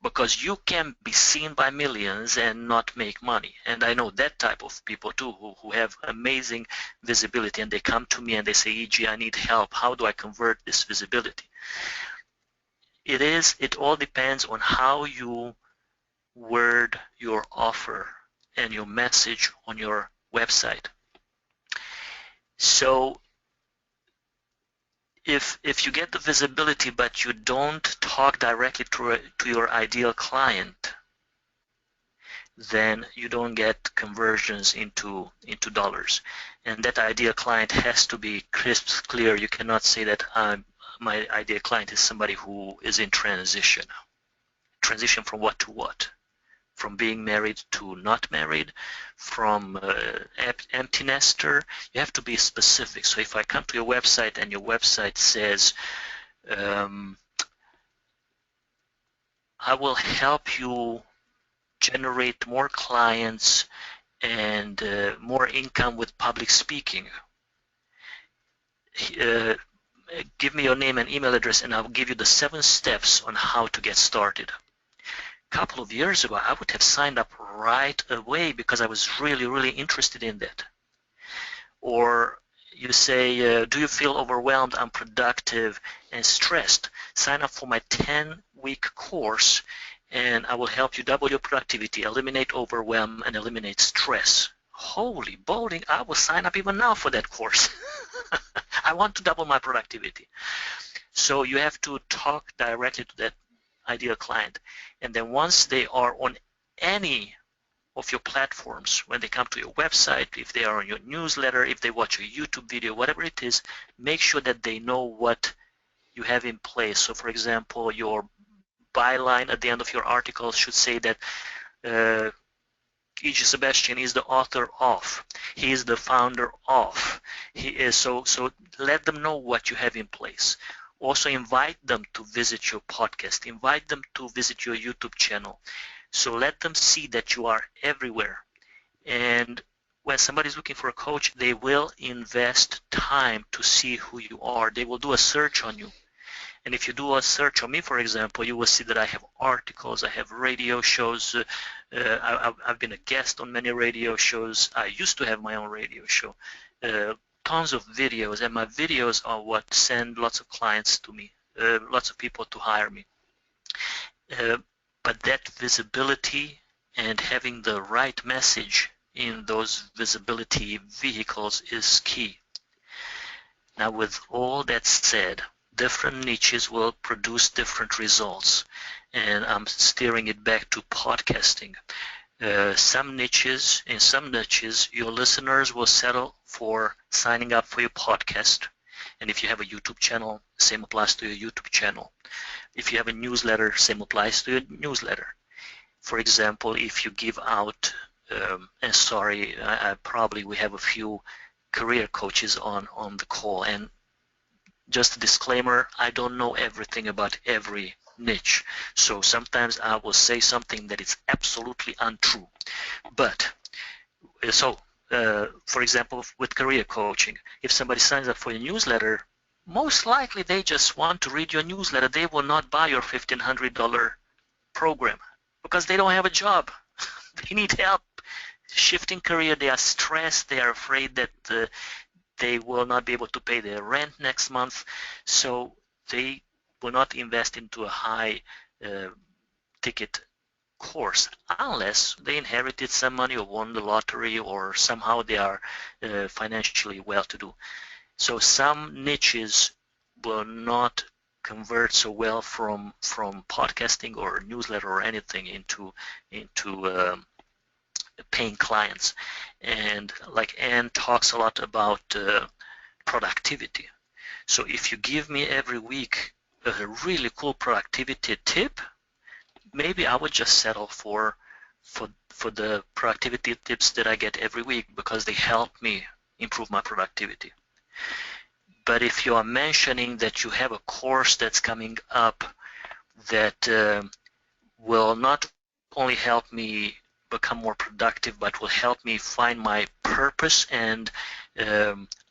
Speaker 1: Because you can be seen by millions and not make money. And I know that type of people too, who have amazing visibility, and they come to me and they say, E.G., I need help. How do I convert this visibility? It all depends on how you word your offer and your message on your website. So if you get the visibility but you don't talk directly to your ideal client, then you don't get conversions into dollars. And that ideal client has to be crisp, clear. You cannot say that my ideal client is somebody who is in transition. Transition from what to what? From being married to not married, from empty nester. You have to be specific. So if I come to your website and your website says, I will help you generate more clients and more income with public speaking. Give me your name and email address and I'll give you the 7 steps on how to get started. A couple of years ago, I would have signed up right away because I was really, really interested in that. Or you say, do you feel overwhelmed, unproductive, and stressed? Sign up for my 10-week course and I will help you double your productivity, eliminate overwhelm, and eliminate stress. Holy bowling, I will sign up even now for that course. I want to double my productivity. So you have to talk directly to that ideal client. And then once they are on any of your platforms, when they come to your website, if they are on your newsletter, if they watch your YouTube video, whatever it is, make sure that they know what you have in place. So for example, your byline at the end of your article should say that E.G. Sebastian is the author of, he is the founder of, he is so let them know what you have in place. Also invite them to visit your podcast, invite them to visit your YouTube channel. So let them see that you are everywhere. And when somebody's looking for a coach, they will invest time to see who you are. They will do a search on you. And if you do a search on me, for example, you will see that I have articles, I have radio shows. I've been a guest on many radio shows. I used to have my own radio show. Tons of videos, and my videos are what send lots of clients to me, lots of people to hire me. But that visibility and having the right message in those visibility vehicles is key. Now, with all that said, different niches will produce different results, and I'm steering it back to podcasting. In some niches, your listeners will settle for signing up for your podcast, and if you have a YouTube channel, same applies to your YouTube channel. If you have a newsletter, same applies to your newsletter. For example, if you give out, and sorry, probably we have a few career coaches on the call, and just a disclaimer, I don't know everything about every niche. So sometimes I will say something that is absolutely untrue. But, for example, with career coaching, if somebody signs up for your newsletter, most likely they just want to read your newsletter. They will not buy your $1,500 program because they don't have a job. They need help shifting career. They are stressed. They are afraid that they will not be able to pay their rent next month. So they will not invest into a high ticket course unless they inherited some money or won the lottery or somehow they are financially well-to-do. So some niches will not convert so well from podcasting or newsletter or anything into paying clients. And like Ann talks a lot about productivity. So if you give me every week a really cool productivity tip, maybe I would just settle for the productivity tips that I get every week because they help me improve my productivity. But if you are mentioning that you have a course that's coming up that will not only help me become more productive, but will help me find my purpose and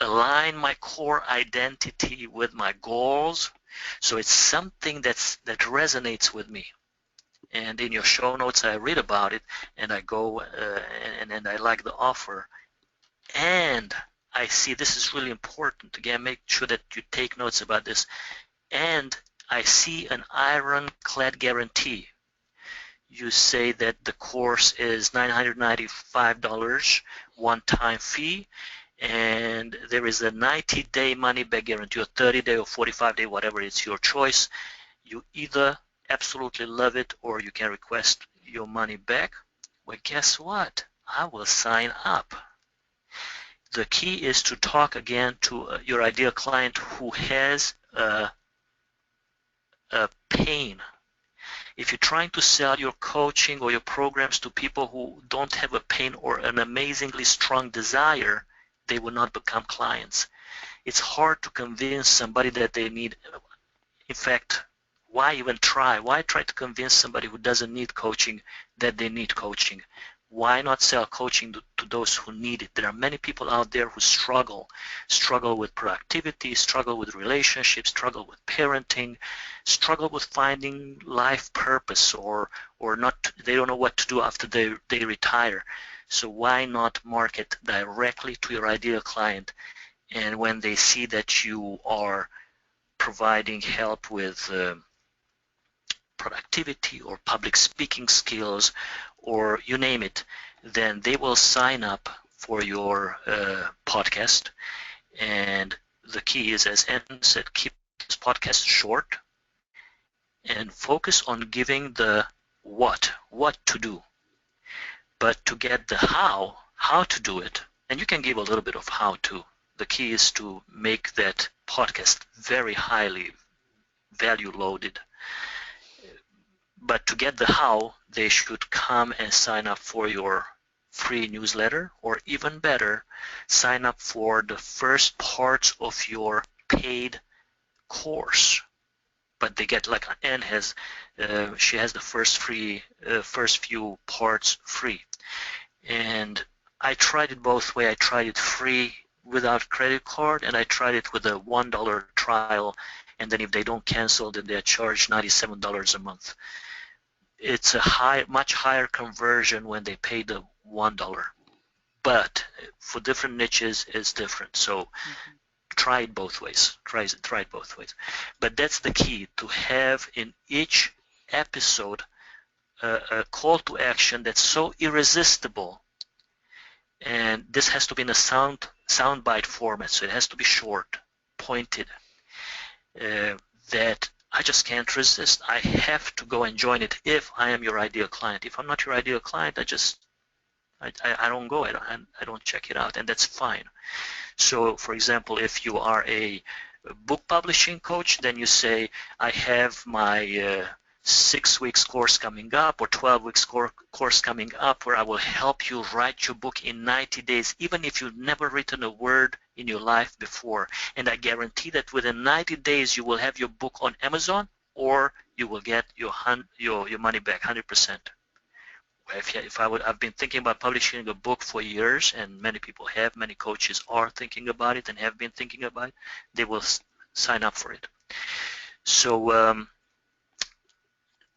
Speaker 1: align my core identity with my goals, so it's something that resonates with me. And in your show notes, I read about it, and I go and I like the offer, and I see this is really important. Again, make sure that you take notes about this. And I see an ironclad guarantee. You say that the course is $995 one-time fee, and there is a 90-day money-back guarantee, or 30-day or 45-day, whatever, it's your choice. You either absolutely love it or you can request your money back. Well, guess what? I will sign up. The key is to talk again to your ideal client who has a pain. If you're trying to sell your coaching or your programs to people who don't have a pain or an amazingly strong desire, they will not become clients. It's hard to convince somebody that they need. In fact, why even try? Why try to convince somebody who doesn't need coaching that they need coaching? Why not sell coaching to those who need it? There are many people out there who struggle with productivity, struggle with relationships, struggle with parenting, struggle with finding life purpose, or not. They don't know what to do after they retire. So why not market directly to your ideal client? And when they see that you are providing help with productivity or public speaking skills, or you name it, then they will sign up for your podcast. And the key is, as Ann said, keep this podcast short and focus on giving the what to do. But to get the how to do it, and you can give a little bit of how to. The key is to make that podcast very highly value loaded. But to get the how, they should come and sign up for your free newsletter, or even better, sign up for the first parts of your paid course. But they get, like Ann has, she has the first few parts free. And I tried it both ways. I tried it free without credit card, and I tried it with a $1 trial, and then if they don't cancel, then they're charged $97 a month. It's a much higher conversion when they pay the $1, but for different niches it's different. So try it both ways. Try it both ways. But that's the key, to have in each episode a call to action that's so irresistible. And this has to be in a soundbite format, so it has to be short, pointed, that I just can't resist. I have to go and join it if I am your ideal client. If I'm not your ideal client, I don't go. I don't check it out, and that's fine. So, for example, if you are a book publishing coach, then you say, I have my 6 weeks course coming up, or 12 weeks course coming up, where I will help you write your book in 90 days, even if you've never written a word in your life before. And I guarantee that within 90 days you will have your book on Amazon, or you will get your money back 100%. I've been thinking about publishing a book for years, and many people have, many coaches are thinking about it and have been thinking about it. They will sign up for it. So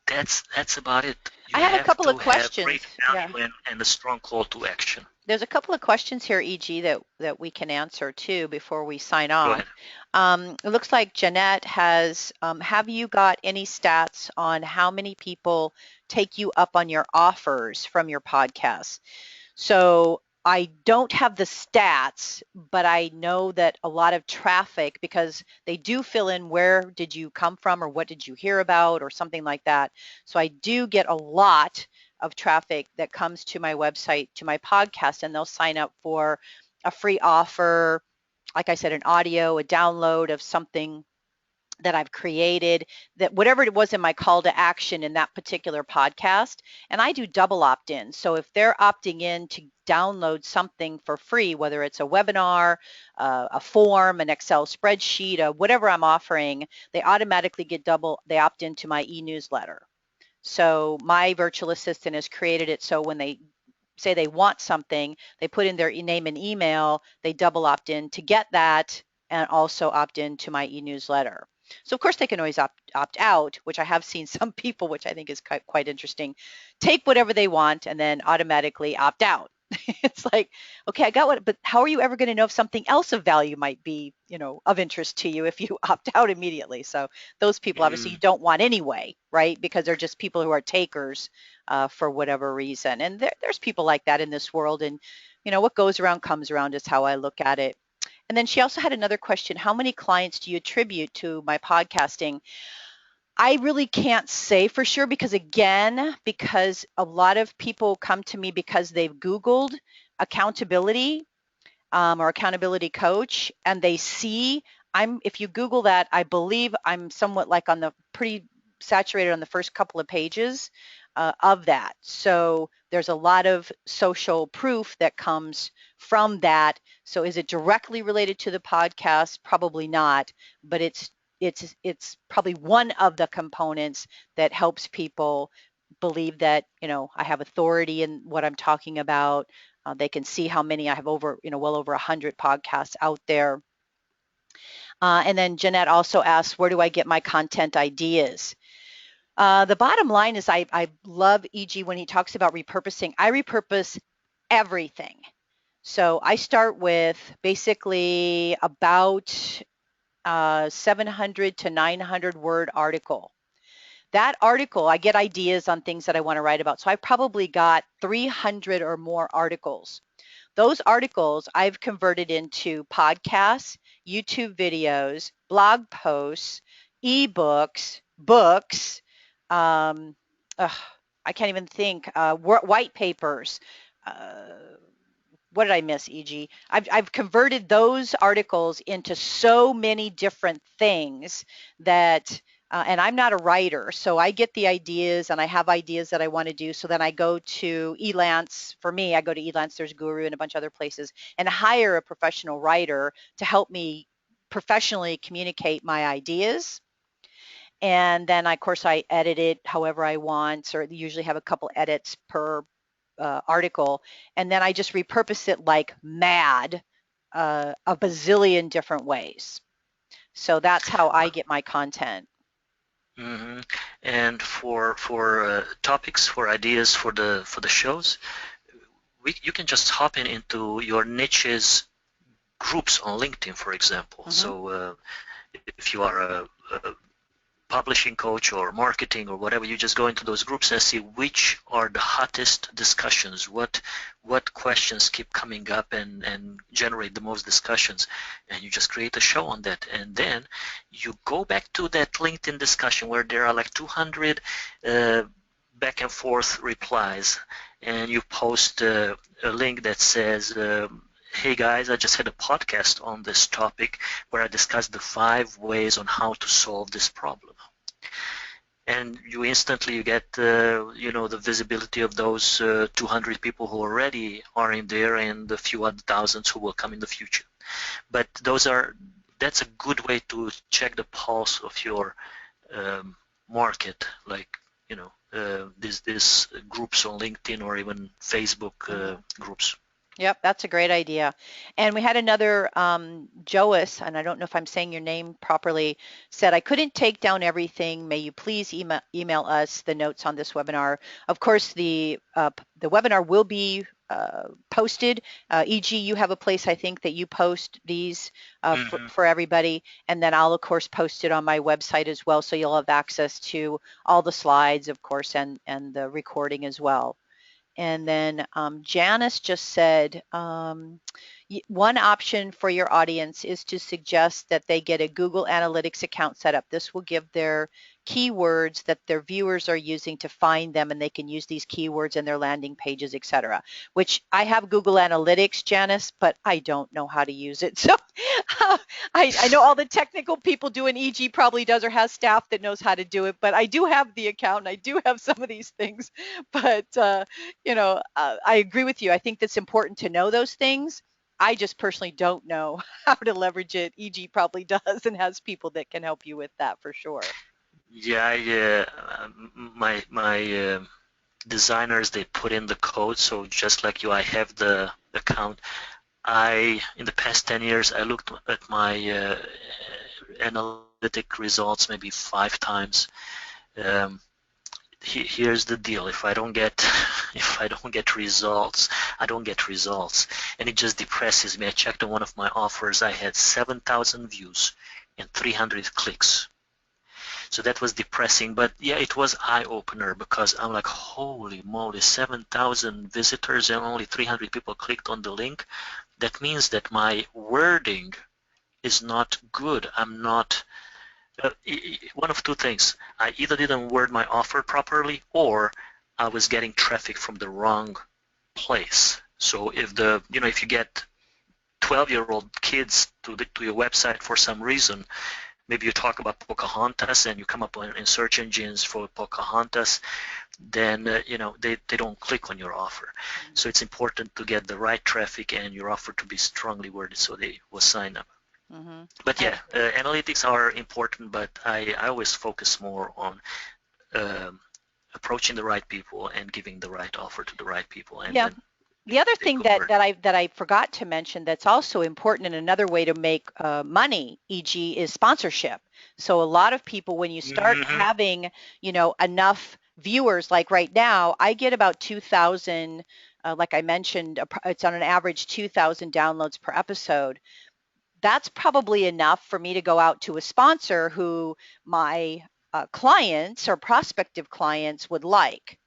Speaker 1: that's about it.
Speaker 2: I
Speaker 1: You
Speaker 2: have a
Speaker 1: have
Speaker 2: couple of
Speaker 1: to have
Speaker 2: questions.
Speaker 1: great
Speaker 2: Yeah.
Speaker 1: value and a strong call to action.
Speaker 2: There's a couple of questions here, EG, that we can answer too before we sign
Speaker 1: Go
Speaker 2: off.
Speaker 1: ahead.
Speaker 2: It looks like Jeanette has, have you got any stats on how many people take you up on your offers from your podcast? So I don't have the stats, but I know that a lot of traffic, because they do fill in where did you come from or what did you hear about or something like that. So I do get a lot of traffic that comes to my website, to my podcast, and they'll sign up for a free offer, like I said, an audio, a download of something that I've created, that whatever it was in my call to action in that particular podcast. And I do double opt-in. So if they're opting in to download something for free, whether it's a webinar, a form, an Excel spreadsheet, whatever I'm offering, they automatically get they opt into my e-newsletter. So my virtual assistant has created it so when they say they want something, they put in their name and email, they double opt in to get that and also opt in to my e-newsletter. So of course they can always opt out, which I have seen some people, which I think is quite interesting, take whatever they want and then automatically opt out. It's like, okay, I got what, but how are you ever going to know if something else of value might be, of interest to you if you opt out immediately? So those people obviously you don't want anyway, right? Because they're just people who are takers for whatever reason. And there's people like that in this world. And, what goes around comes around is how I look at it. And then she also had another question. How many clients do you attribute to my podcasting? I really can't say for sure because a lot of people come to me because they've Googled accountability or accountability coach, and they see if you Google that, I believe I'm somewhat like on the pretty saturated on the first couple of pages of that. So there's a lot of social proof that comes from that. So is it directly related to the podcast? Probably not, but it's probably one of the components that helps people believe that I have authority in what I'm talking about. They can see how many I have well over 100 podcasts out there. And then Jeanette also asked, where do I get my content ideas? The bottom line is I love EG when he talks about repurposing. I repurpose everything. So I start with basically about 700 to 900 word article. That article, I get ideas on things that I want to write about. So I've probably got 300 or more articles. Those articles I've converted into podcasts, YouTube videos, blog posts, ebooks, books. I can't even think. White papers. What did I miss, EG? I've converted those articles into so many different things that, and I'm not a writer, so I get the ideas and I have ideas that I want to do. So then I go to Elance. For me, I go to Elance, there's Guru and a bunch of other places, and hire a professional writer to help me professionally communicate my ideas. And then, of course, I edit it however I want, or usually have a couple edits per article, and then I just repurpose it like mad a bazillion different ways. So that's how I get my content.
Speaker 1: Mm-hmm. And for topics, for ideas for the shows, you can just hop into your niches groups on LinkedIn, for example. Mm-hmm. So if you are a publishing coach or marketing or whatever, you just go into those groups and see which are the hottest discussions, what questions keep coming up and generate the most discussions, and you just create a show on that. And then you go back to that LinkedIn discussion where there are like 200 back and forth replies, and you post a link that says, hey guys, I just had a podcast on this topic where I discussed the 5 ways on how to solve this problem. And you instantly get, the visibility of those 200 people who already are in there and a few other thousands who will come in the future. But that's a good way to check the pulse of your market, like, these groups on LinkedIn or even Facebook groups.
Speaker 2: Yep, that's a great idea. And we had another Joas, and I don't know if I'm saying your name properly, said, I couldn't take down everything. May you please email us the notes on this webinar. Of course, the webinar will be posted. E.g., you have a place, I think, that you post these for everybody. And then I'll, of course, post it on my website as well. So you'll have access to all the slides, of course, and the recording as well. And then Janice just said, one option for your audience is to suggest that they get a Google Analytics account set up. This will give their keywords that their viewers are using to find them, and they can use these keywords in their landing pages, etc. Which I have Google Analytics, Janice, but I don't know how to use it. So I know all the technical people do, and EG probably does or has staff that knows how to do it, but I do have the account and I do have some of these things. But I agree with you. I think that's important to know those things. I just personally don't know how to leverage it. EG probably does and has people that can help you with that for sure.
Speaker 1: Yeah, my designers, they put in the code, so just like you, I have the account. In the past 10 years, I looked at my analytic results maybe 5 times. Here's the deal: if I don't get results, I don't get results, and it just depresses me. I checked on one of my offers, I had 7,000 views and 300 clicks. So that was depressing, but yeah, it was eye-opener, because I'm like, holy moly, 7,000 visitors and only 300 people clicked on the link. That means that my wording is not good. I'm not one of two things. I either didn't word my offer properly, or I was getting traffic from the wrong place. So if you get 12-year-old kids to your website for some reason, maybe you talk about Pocahontas and you come up in search engines for Pocahontas, then they don't click on your offer. So it's important to get the right traffic and your offer to be strongly worded so they will sign up. Mm-hmm. But yeah, analytics are important, but I always focus more on approaching the right people and giving the right offer to the right people. And
Speaker 2: yeah. The other thing that I forgot to mention that's also important, and another way to make money, e.g., is sponsorship. So a lot of people, when you start having, enough viewers, like right now, I get about 2,000, like I mentioned, it's on an average 2,000 downloads per episode. That's probably enough for me to go out to a sponsor who my clients or prospective clients would like.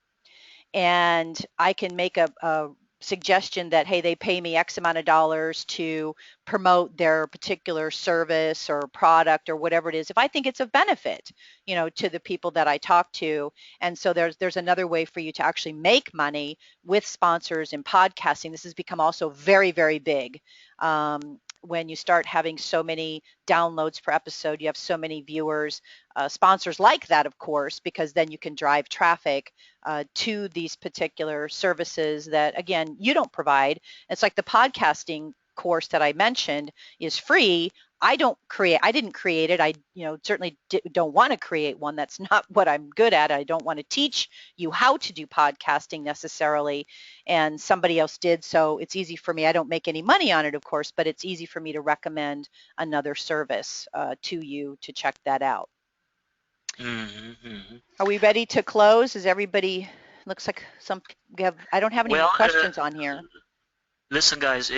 Speaker 2: And I can make a suggestion that, hey, they pay me X amount of dollars to promote their particular service or product or whatever it is, if I think it's of benefit, to the people that I talk to. And so there's another way for you to actually make money with sponsors in podcasting. This has become also very, very big. When you start having so many downloads per episode, you have so many viewers, sponsors like that, of course, because then you can drive traffic to these particular services that, again, you don't provide. It's like the podcasting course that I mentioned is free. I didn't create it. I certainly don't want to create one. That's not what I'm good at. I don't want to teach you how to do podcasting necessarily, and somebody else did, so it's easy for me. I don't make any money on it, of course, but it's easy for me to recommend another service to you to check that out. Mm-hmm. Are we ready to close? Is everybody, looks like I don't have any questions on here.
Speaker 1: Listen, guys,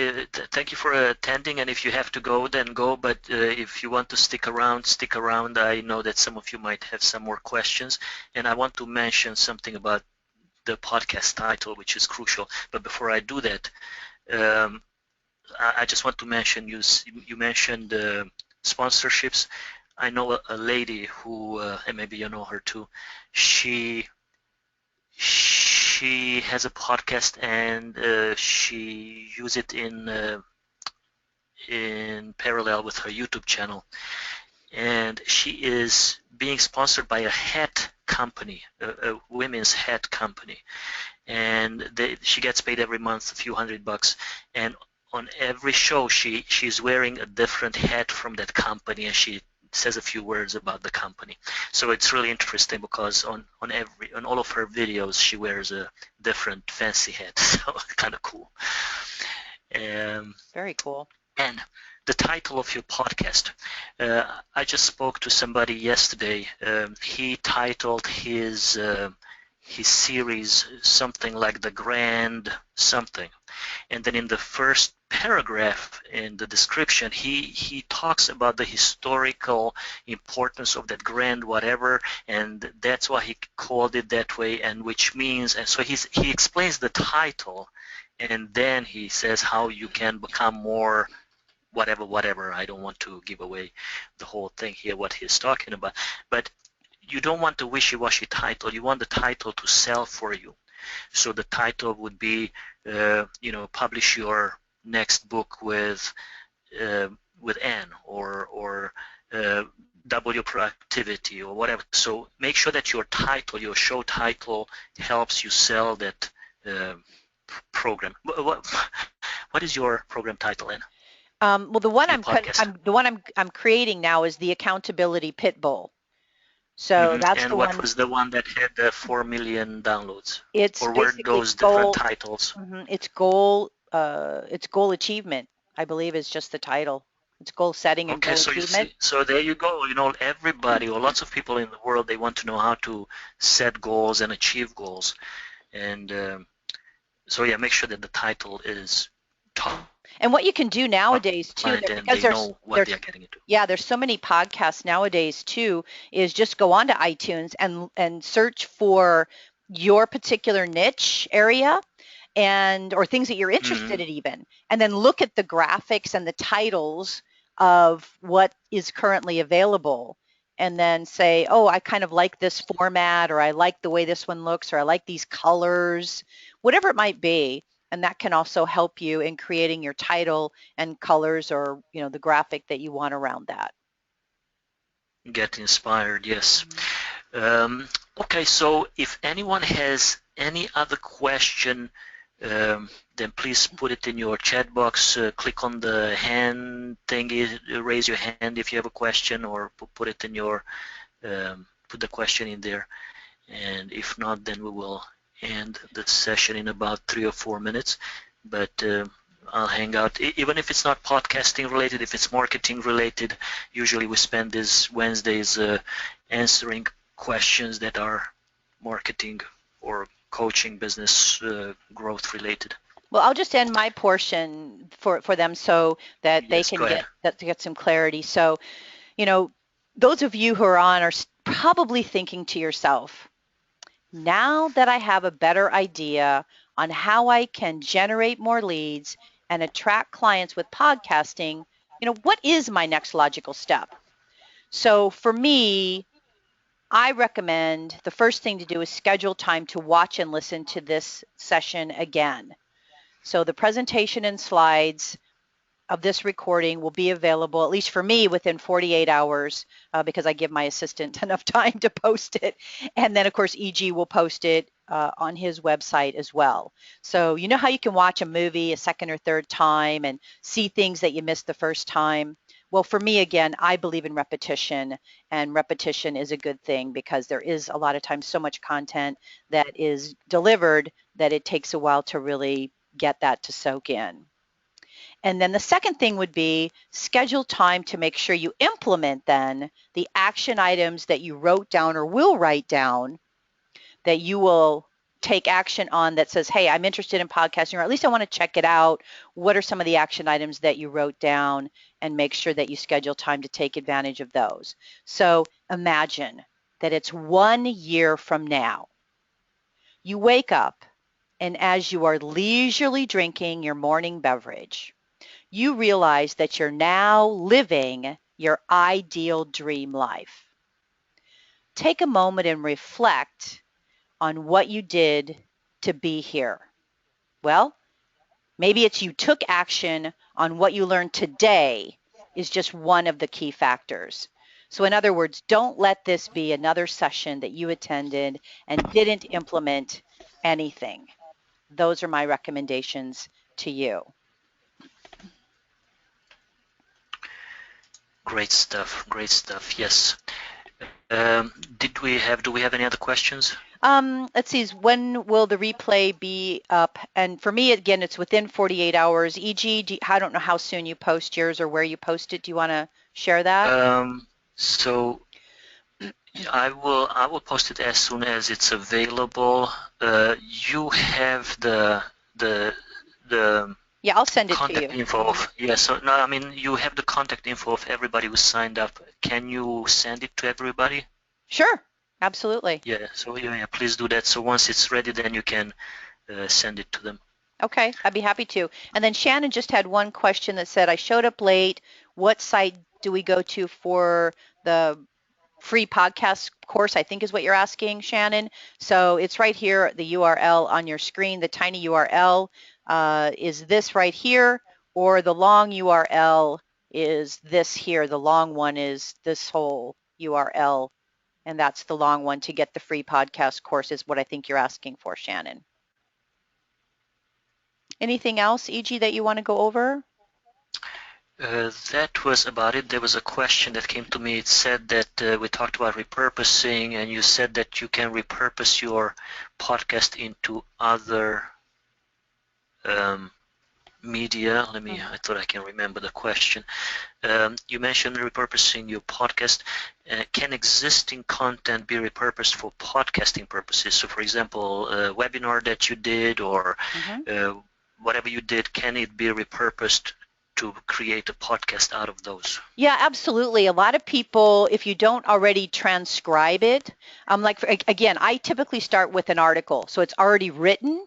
Speaker 1: thank you for attending, and if you have to go, then go, but if you want to stick around, stick around. I know that some of you might have some more questions, and I want to mention something about the podcast title, which is crucial. But before I do that, I just want to mention, you mentioned sponsorships. I know a lady who, and maybe you know her too, she has a podcast, and she uses it in parallel with her YouTube channel, and she is being sponsored by a hat company, a women's hat company, and she gets paid every month a few $100, and on every show she's wearing a different hat from that company, and she says a few words about the company. So it's really interesting, because on all of her videos she wears a different fancy hat, so kind of cool.
Speaker 2: Very cool.
Speaker 1: And the title of your podcast. I just spoke to somebody yesterday. He titled his series something like The Grand Something. And then in the first paragraph in the description, he talks about the historical importance of that grand whatever, and that's why he called it that way, and which means, and so he explains the title, and then he says how you can become more whatever. I don't want to give away the whole thing here, what he's talking about. But you don't want the wishy-washy title. You want the title to sell for you. So the title would be, publish your next book with Anne, or double your productivity, or whatever. So make sure that your title, your show title, helps you sell that program. What is your program title, Anne?
Speaker 2: Well, the one
Speaker 1: Podcast.
Speaker 2: I'm creating now is the Accountability Pit Bull. So that's
Speaker 1: And
Speaker 2: the
Speaker 1: what
Speaker 2: one.
Speaker 1: was the one that had 4 million downloads?
Speaker 2: It's
Speaker 1: Or were
Speaker 2: basically
Speaker 1: those different
Speaker 2: goal.
Speaker 1: titles?
Speaker 2: It's goal achievement, I believe, is just the title. It's goal setting and
Speaker 1: Okay,
Speaker 2: goal
Speaker 1: so you
Speaker 2: achievement.
Speaker 1: see, so there you go. Everybody, or lots of people in the world, they want to know how to set goals and achieve goals. And so yeah, make sure that the title is top
Speaker 2: And what you can do nowadays too,
Speaker 1: mind and
Speaker 2: because
Speaker 1: they know what they are getting into.
Speaker 2: there's so many podcasts nowadays too, is just go onto iTunes and search for your particular niche area or things that you're interested in even, and then look at the graphics and the titles of what is currently available, and then say, oh, I kind of like this format, or I like the way this one looks, or I like these colors, whatever it might be. And that can also help you in creating your title and colors, or the graphic that you want around that.
Speaker 1: Get inspired, yes. Okay, so if anyone has any other question, then please put it in your chat box. Click on the hand thingy, raise your hand if you have a question, or put it in your put the question in there. And if not, then we will end the session in about 3 or 4 minutes. But I'll hang out, even if it's not podcasting related, if it's marketing related. Usually we spend these Wednesdays answering questions that are marketing or coaching, business growth related.
Speaker 2: Well, I'll just end my portion for them so that they can get some clarity. So, those of you who are on are probably thinking to yourself, now that I have a better idea on how I can generate more leads and attract clients with podcasting, what is my next logical step? So for me, I recommend the first thing to do is schedule time to watch and listen to this session again. So the presentation and slides of this recording will be available, at least for me, within 48 hours because I give my assistant enough time to post it. And then, of course, EG will post it on his website as well. So you know how you can watch a movie a second or third time and see things that you missed the first time? Well, for me, again, I believe in repetition, and repetition is a good thing because there is a lot of times so much content that is delivered that it takes a while to really get that to soak in. And then the second thing would be schedule time to make sure you implement then the action items that you wrote down or will write down that you will take action on, that says, hey, I'm interested in podcasting, or at least I want to check it out. What are some of the action items that you wrote down, and make sure that you schedule time to take advantage of those. So imagine that it's 1 year from now. You wake up, and as you are leisurely drinking your morning beverage, you realize that you're now living your ideal dream life. Take a moment and reflect on what you did to be here. Well, maybe it's you took action on what you learned today is just one of the key factors. So in other words, don't let this be another session that you attended and didn't implement anything. Those are my recommendations to you.
Speaker 1: Great stuff. Yes. Do we have any other questions?
Speaker 2: Let's see, when will the replay be up? And for me, again, it's within 48 hours. E.g., I don't know how soon you post yours or where you post it. Do you want to share that?
Speaker 1: So I will post it as soon as it's available. You have the
Speaker 2: Yeah, I'll send it to
Speaker 1: contact
Speaker 2: you.
Speaker 1: info of, yeah, so no, I mean, you have the contact info of everybody who signed up. Can you send it to everybody?
Speaker 2: Sure, absolutely.
Speaker 1: Yeah, so yeah, please do that. So once it's ready, then you can send it to them.
Speaker 2: Okay, I'd be happy to. And then Shannon just had one question that said, I showed up late. What site do we go to for the free podcast course, I think is what you're asking, Shannon. So it's right here, the URL on your screen. The tiny URL is this right here, or the long URL is this here. The long one is this whole URL, and that's the long one to get the free podcast course is what I think you're asking for, Shannon. Anything else, E.g., that you want to go over?
Speaker 1: That was about it. There was a question that came to me. It said that we talked about repurposing, and you said that you can repurpose your podcast into other media. I thought I can remember the question. You mentioned repurposing your podcast. Can existing content be repurposed for podcasting purposes? So, for example, a webinar that you did or whatever you did, can it be repurposed to create a podcast out of those?
Speaker 2: Yeah, absolutely. A lot of people, if you don't already transcribe it, again, I typically start with an article. So it's already written.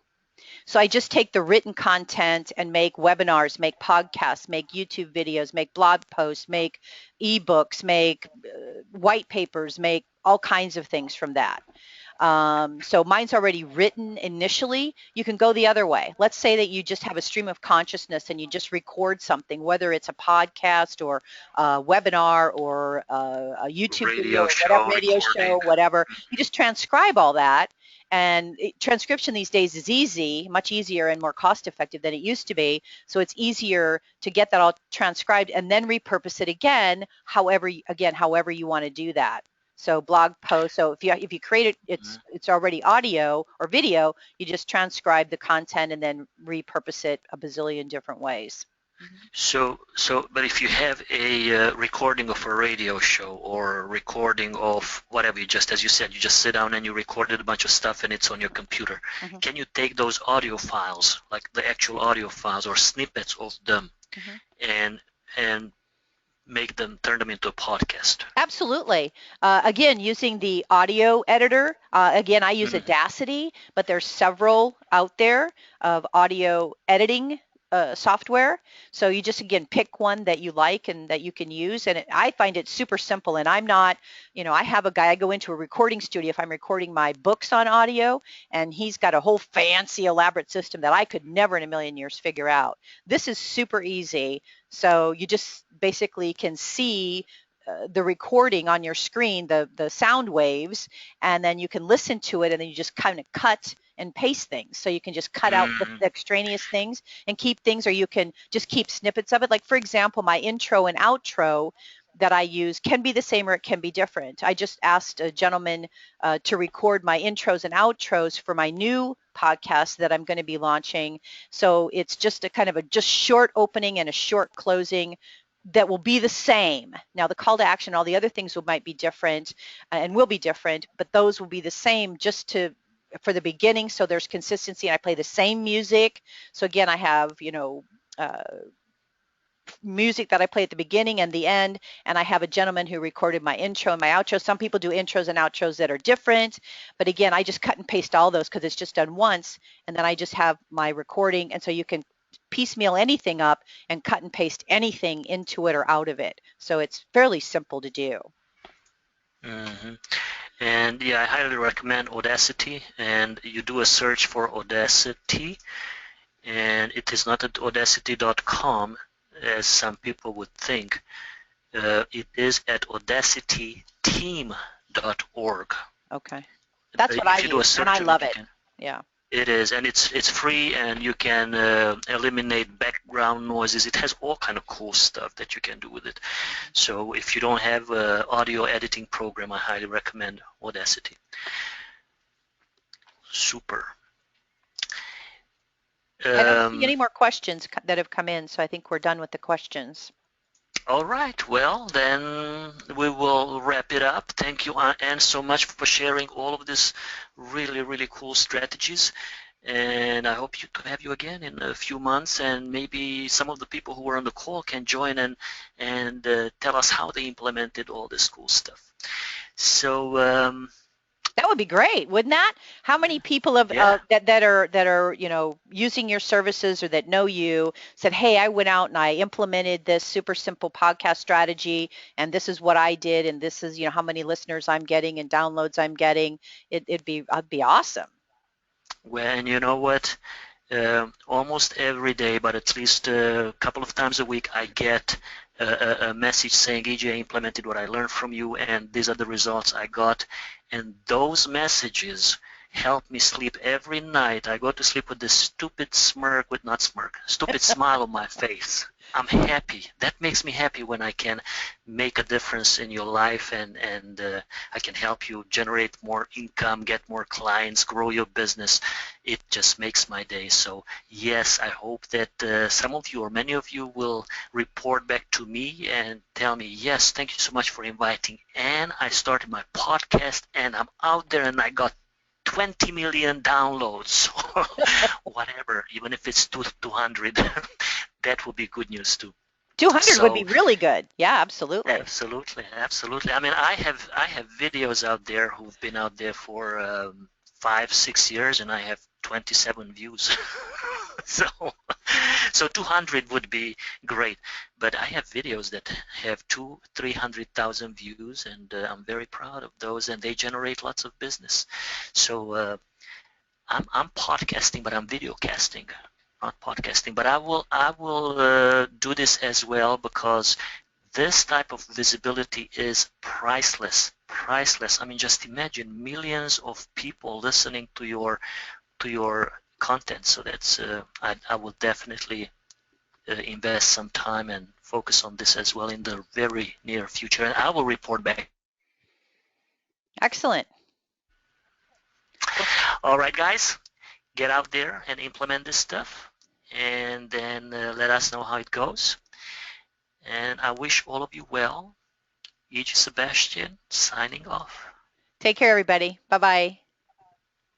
Speaker 2: So I just take the written content and make webinars, make podcasts, make YouTube videos, make blog posts, make ebooks, make white papers, make all kinds of things from that. So mine's already written initially. You can go the other way. Let's say that you just have a stream of consciousness and you just record something, whether it's a podcast or a webinar or a YouTube video, whatever, radio show, whatever. You just transcribe all that. And transcription these days is easy, much easier and more cost effective than it used to be. So it's easier to get that all transcribed and then repurpose it again, however you want to do that. So blog post. So if you create it, it's already audio or video. You just transcribe the content and then repurpose it a bazillion different ways.
Speaker 1: But if you have a recording of a radio show or a recording of whatever, as you said, you just sit down and you recorded a bunch of stuff and it's on your computer. Can you take those audio files, like the actual audio files or snippets of them, and turn them into a podcast?
Speaker 2: Absolutely. Again, using the audio editor. Again, I use Audacity, but there's several out there of audio editing software. So you just, again, pick one that you like and that you can use. And I find it super simple. And I'm not, I have a guy, I go into a recording studio if I'm recording my books on audio, and he's got a whole fancy, elaborate system that I could never in a million years figure out. This is super easy. So you just basically can see the recording on your screen, the sound waves, and then you can listen to it, and then you just kind of cut and paste things. So you can just cut out the extraneous things and keep things, or you can just keep snippets of it. Like, for example, my intro and outro that I use can be the same or it can be different. I just asked a gentleman to record my intros and outros for my new podcast that I'm going to be launching. So it's just a kind of a just short opening and a short closing that will be the same. Now the call to action, all the other things might be different and will be different, but those will be the same just for the beginning. So there's consistency, and I play the same music. So again, I have, music that I play at the beginning and the end, and I have a gentleman who recorded my intro and my outro. Some people do intros and outros that are different, but again, I just cut and paste all those because it's just done once, and then I just have my recording, and so you can piecemeal anything up and cut and paste anything into it or out of it. So it's fairly simple to do.
Speaker 1: And yeah, I highly recommend Audacity, and you do a search for Audacity, and it is not at audacity.com as some people would think. It is at audacityteam.org.
Speaker 2: Okay, that's what I use, and I love it. Yeah.
Speaker 1: It is, and it's free, and you can eliminate background noises. It has all kind of cool stuff that you can do with it. So if you don't have an audio editing program, I highly recommend Audacity. Super.
Speaker 2: I don't see
Speaker 1: Um,
Speaker 2: any more questions that have come in, so I think we're done with the questions.
Speaker 1: all right. Well, then we will wrap it up. Thank you, Anne, so much for sharing all of these really, really cool strategies. And I hope to have you again in a few months, and maybe some of the people who were on the call can join and tell us how they implemented all this cool stuff. So
Speaker 2: That would be great, wouldn't that? How many people have
Speaker 1: yeah,
Speaker 2: that are using your services or that know you said, "Hey, I went out and I implemented this super simple podcast strategy, and this is what I did, and this is how many listeners I'm getting and downloads I'm getting." It'd be awesome.
Speaker 1: well, and you know what? Almost every day, but at least a couple of times a week, I get a message saying, EJ, I implemented what I learned from you, and these are the results I got. And those messages help me sleep every night. I go to sleep with this stupid stupid smile on my face. I'm happy. That makes me happy when I can make a difference in your life, and I can help you generate more income, get more clients, grow your business. It just makes my day. So yes, I hope that some of you or many of you will report back to me and tell me, yes, thank you so much for inviting Anne. I started my podcast and I'm out there and I got 20 million downloads or whatever, even if it's 200. That would be good news too.
Speaker 2: 200 would be
Speaker 1: So
Speaker 2: really good. Yeah, absolutely.
Speaker 1: absolutely, absolutely. I mean, I have videos out there who've been out there for 5, 6 years, and I have 27 views. so so 200 would be great, but I have videos that have 300,000 views, and I'm very proud of those, and they generate lots of business. So I'm podcasting, but I'm video casting, not podcasting. But I will do this as well because this type of visibility is priceless. Priceless. I mean, just imagine millions of people listening to your content. So that's I will definitely invest some time and focus on this as well in the very near future, and I will report back.
Speaker 2: Excellent.
Speaker 1: All right, guys, get out there and implement this stuff, and then let us know how it goes. And I wish all of you well. E.J. Sebastian signing off.
Speaker 2: Take care, everybody. Bye-bye.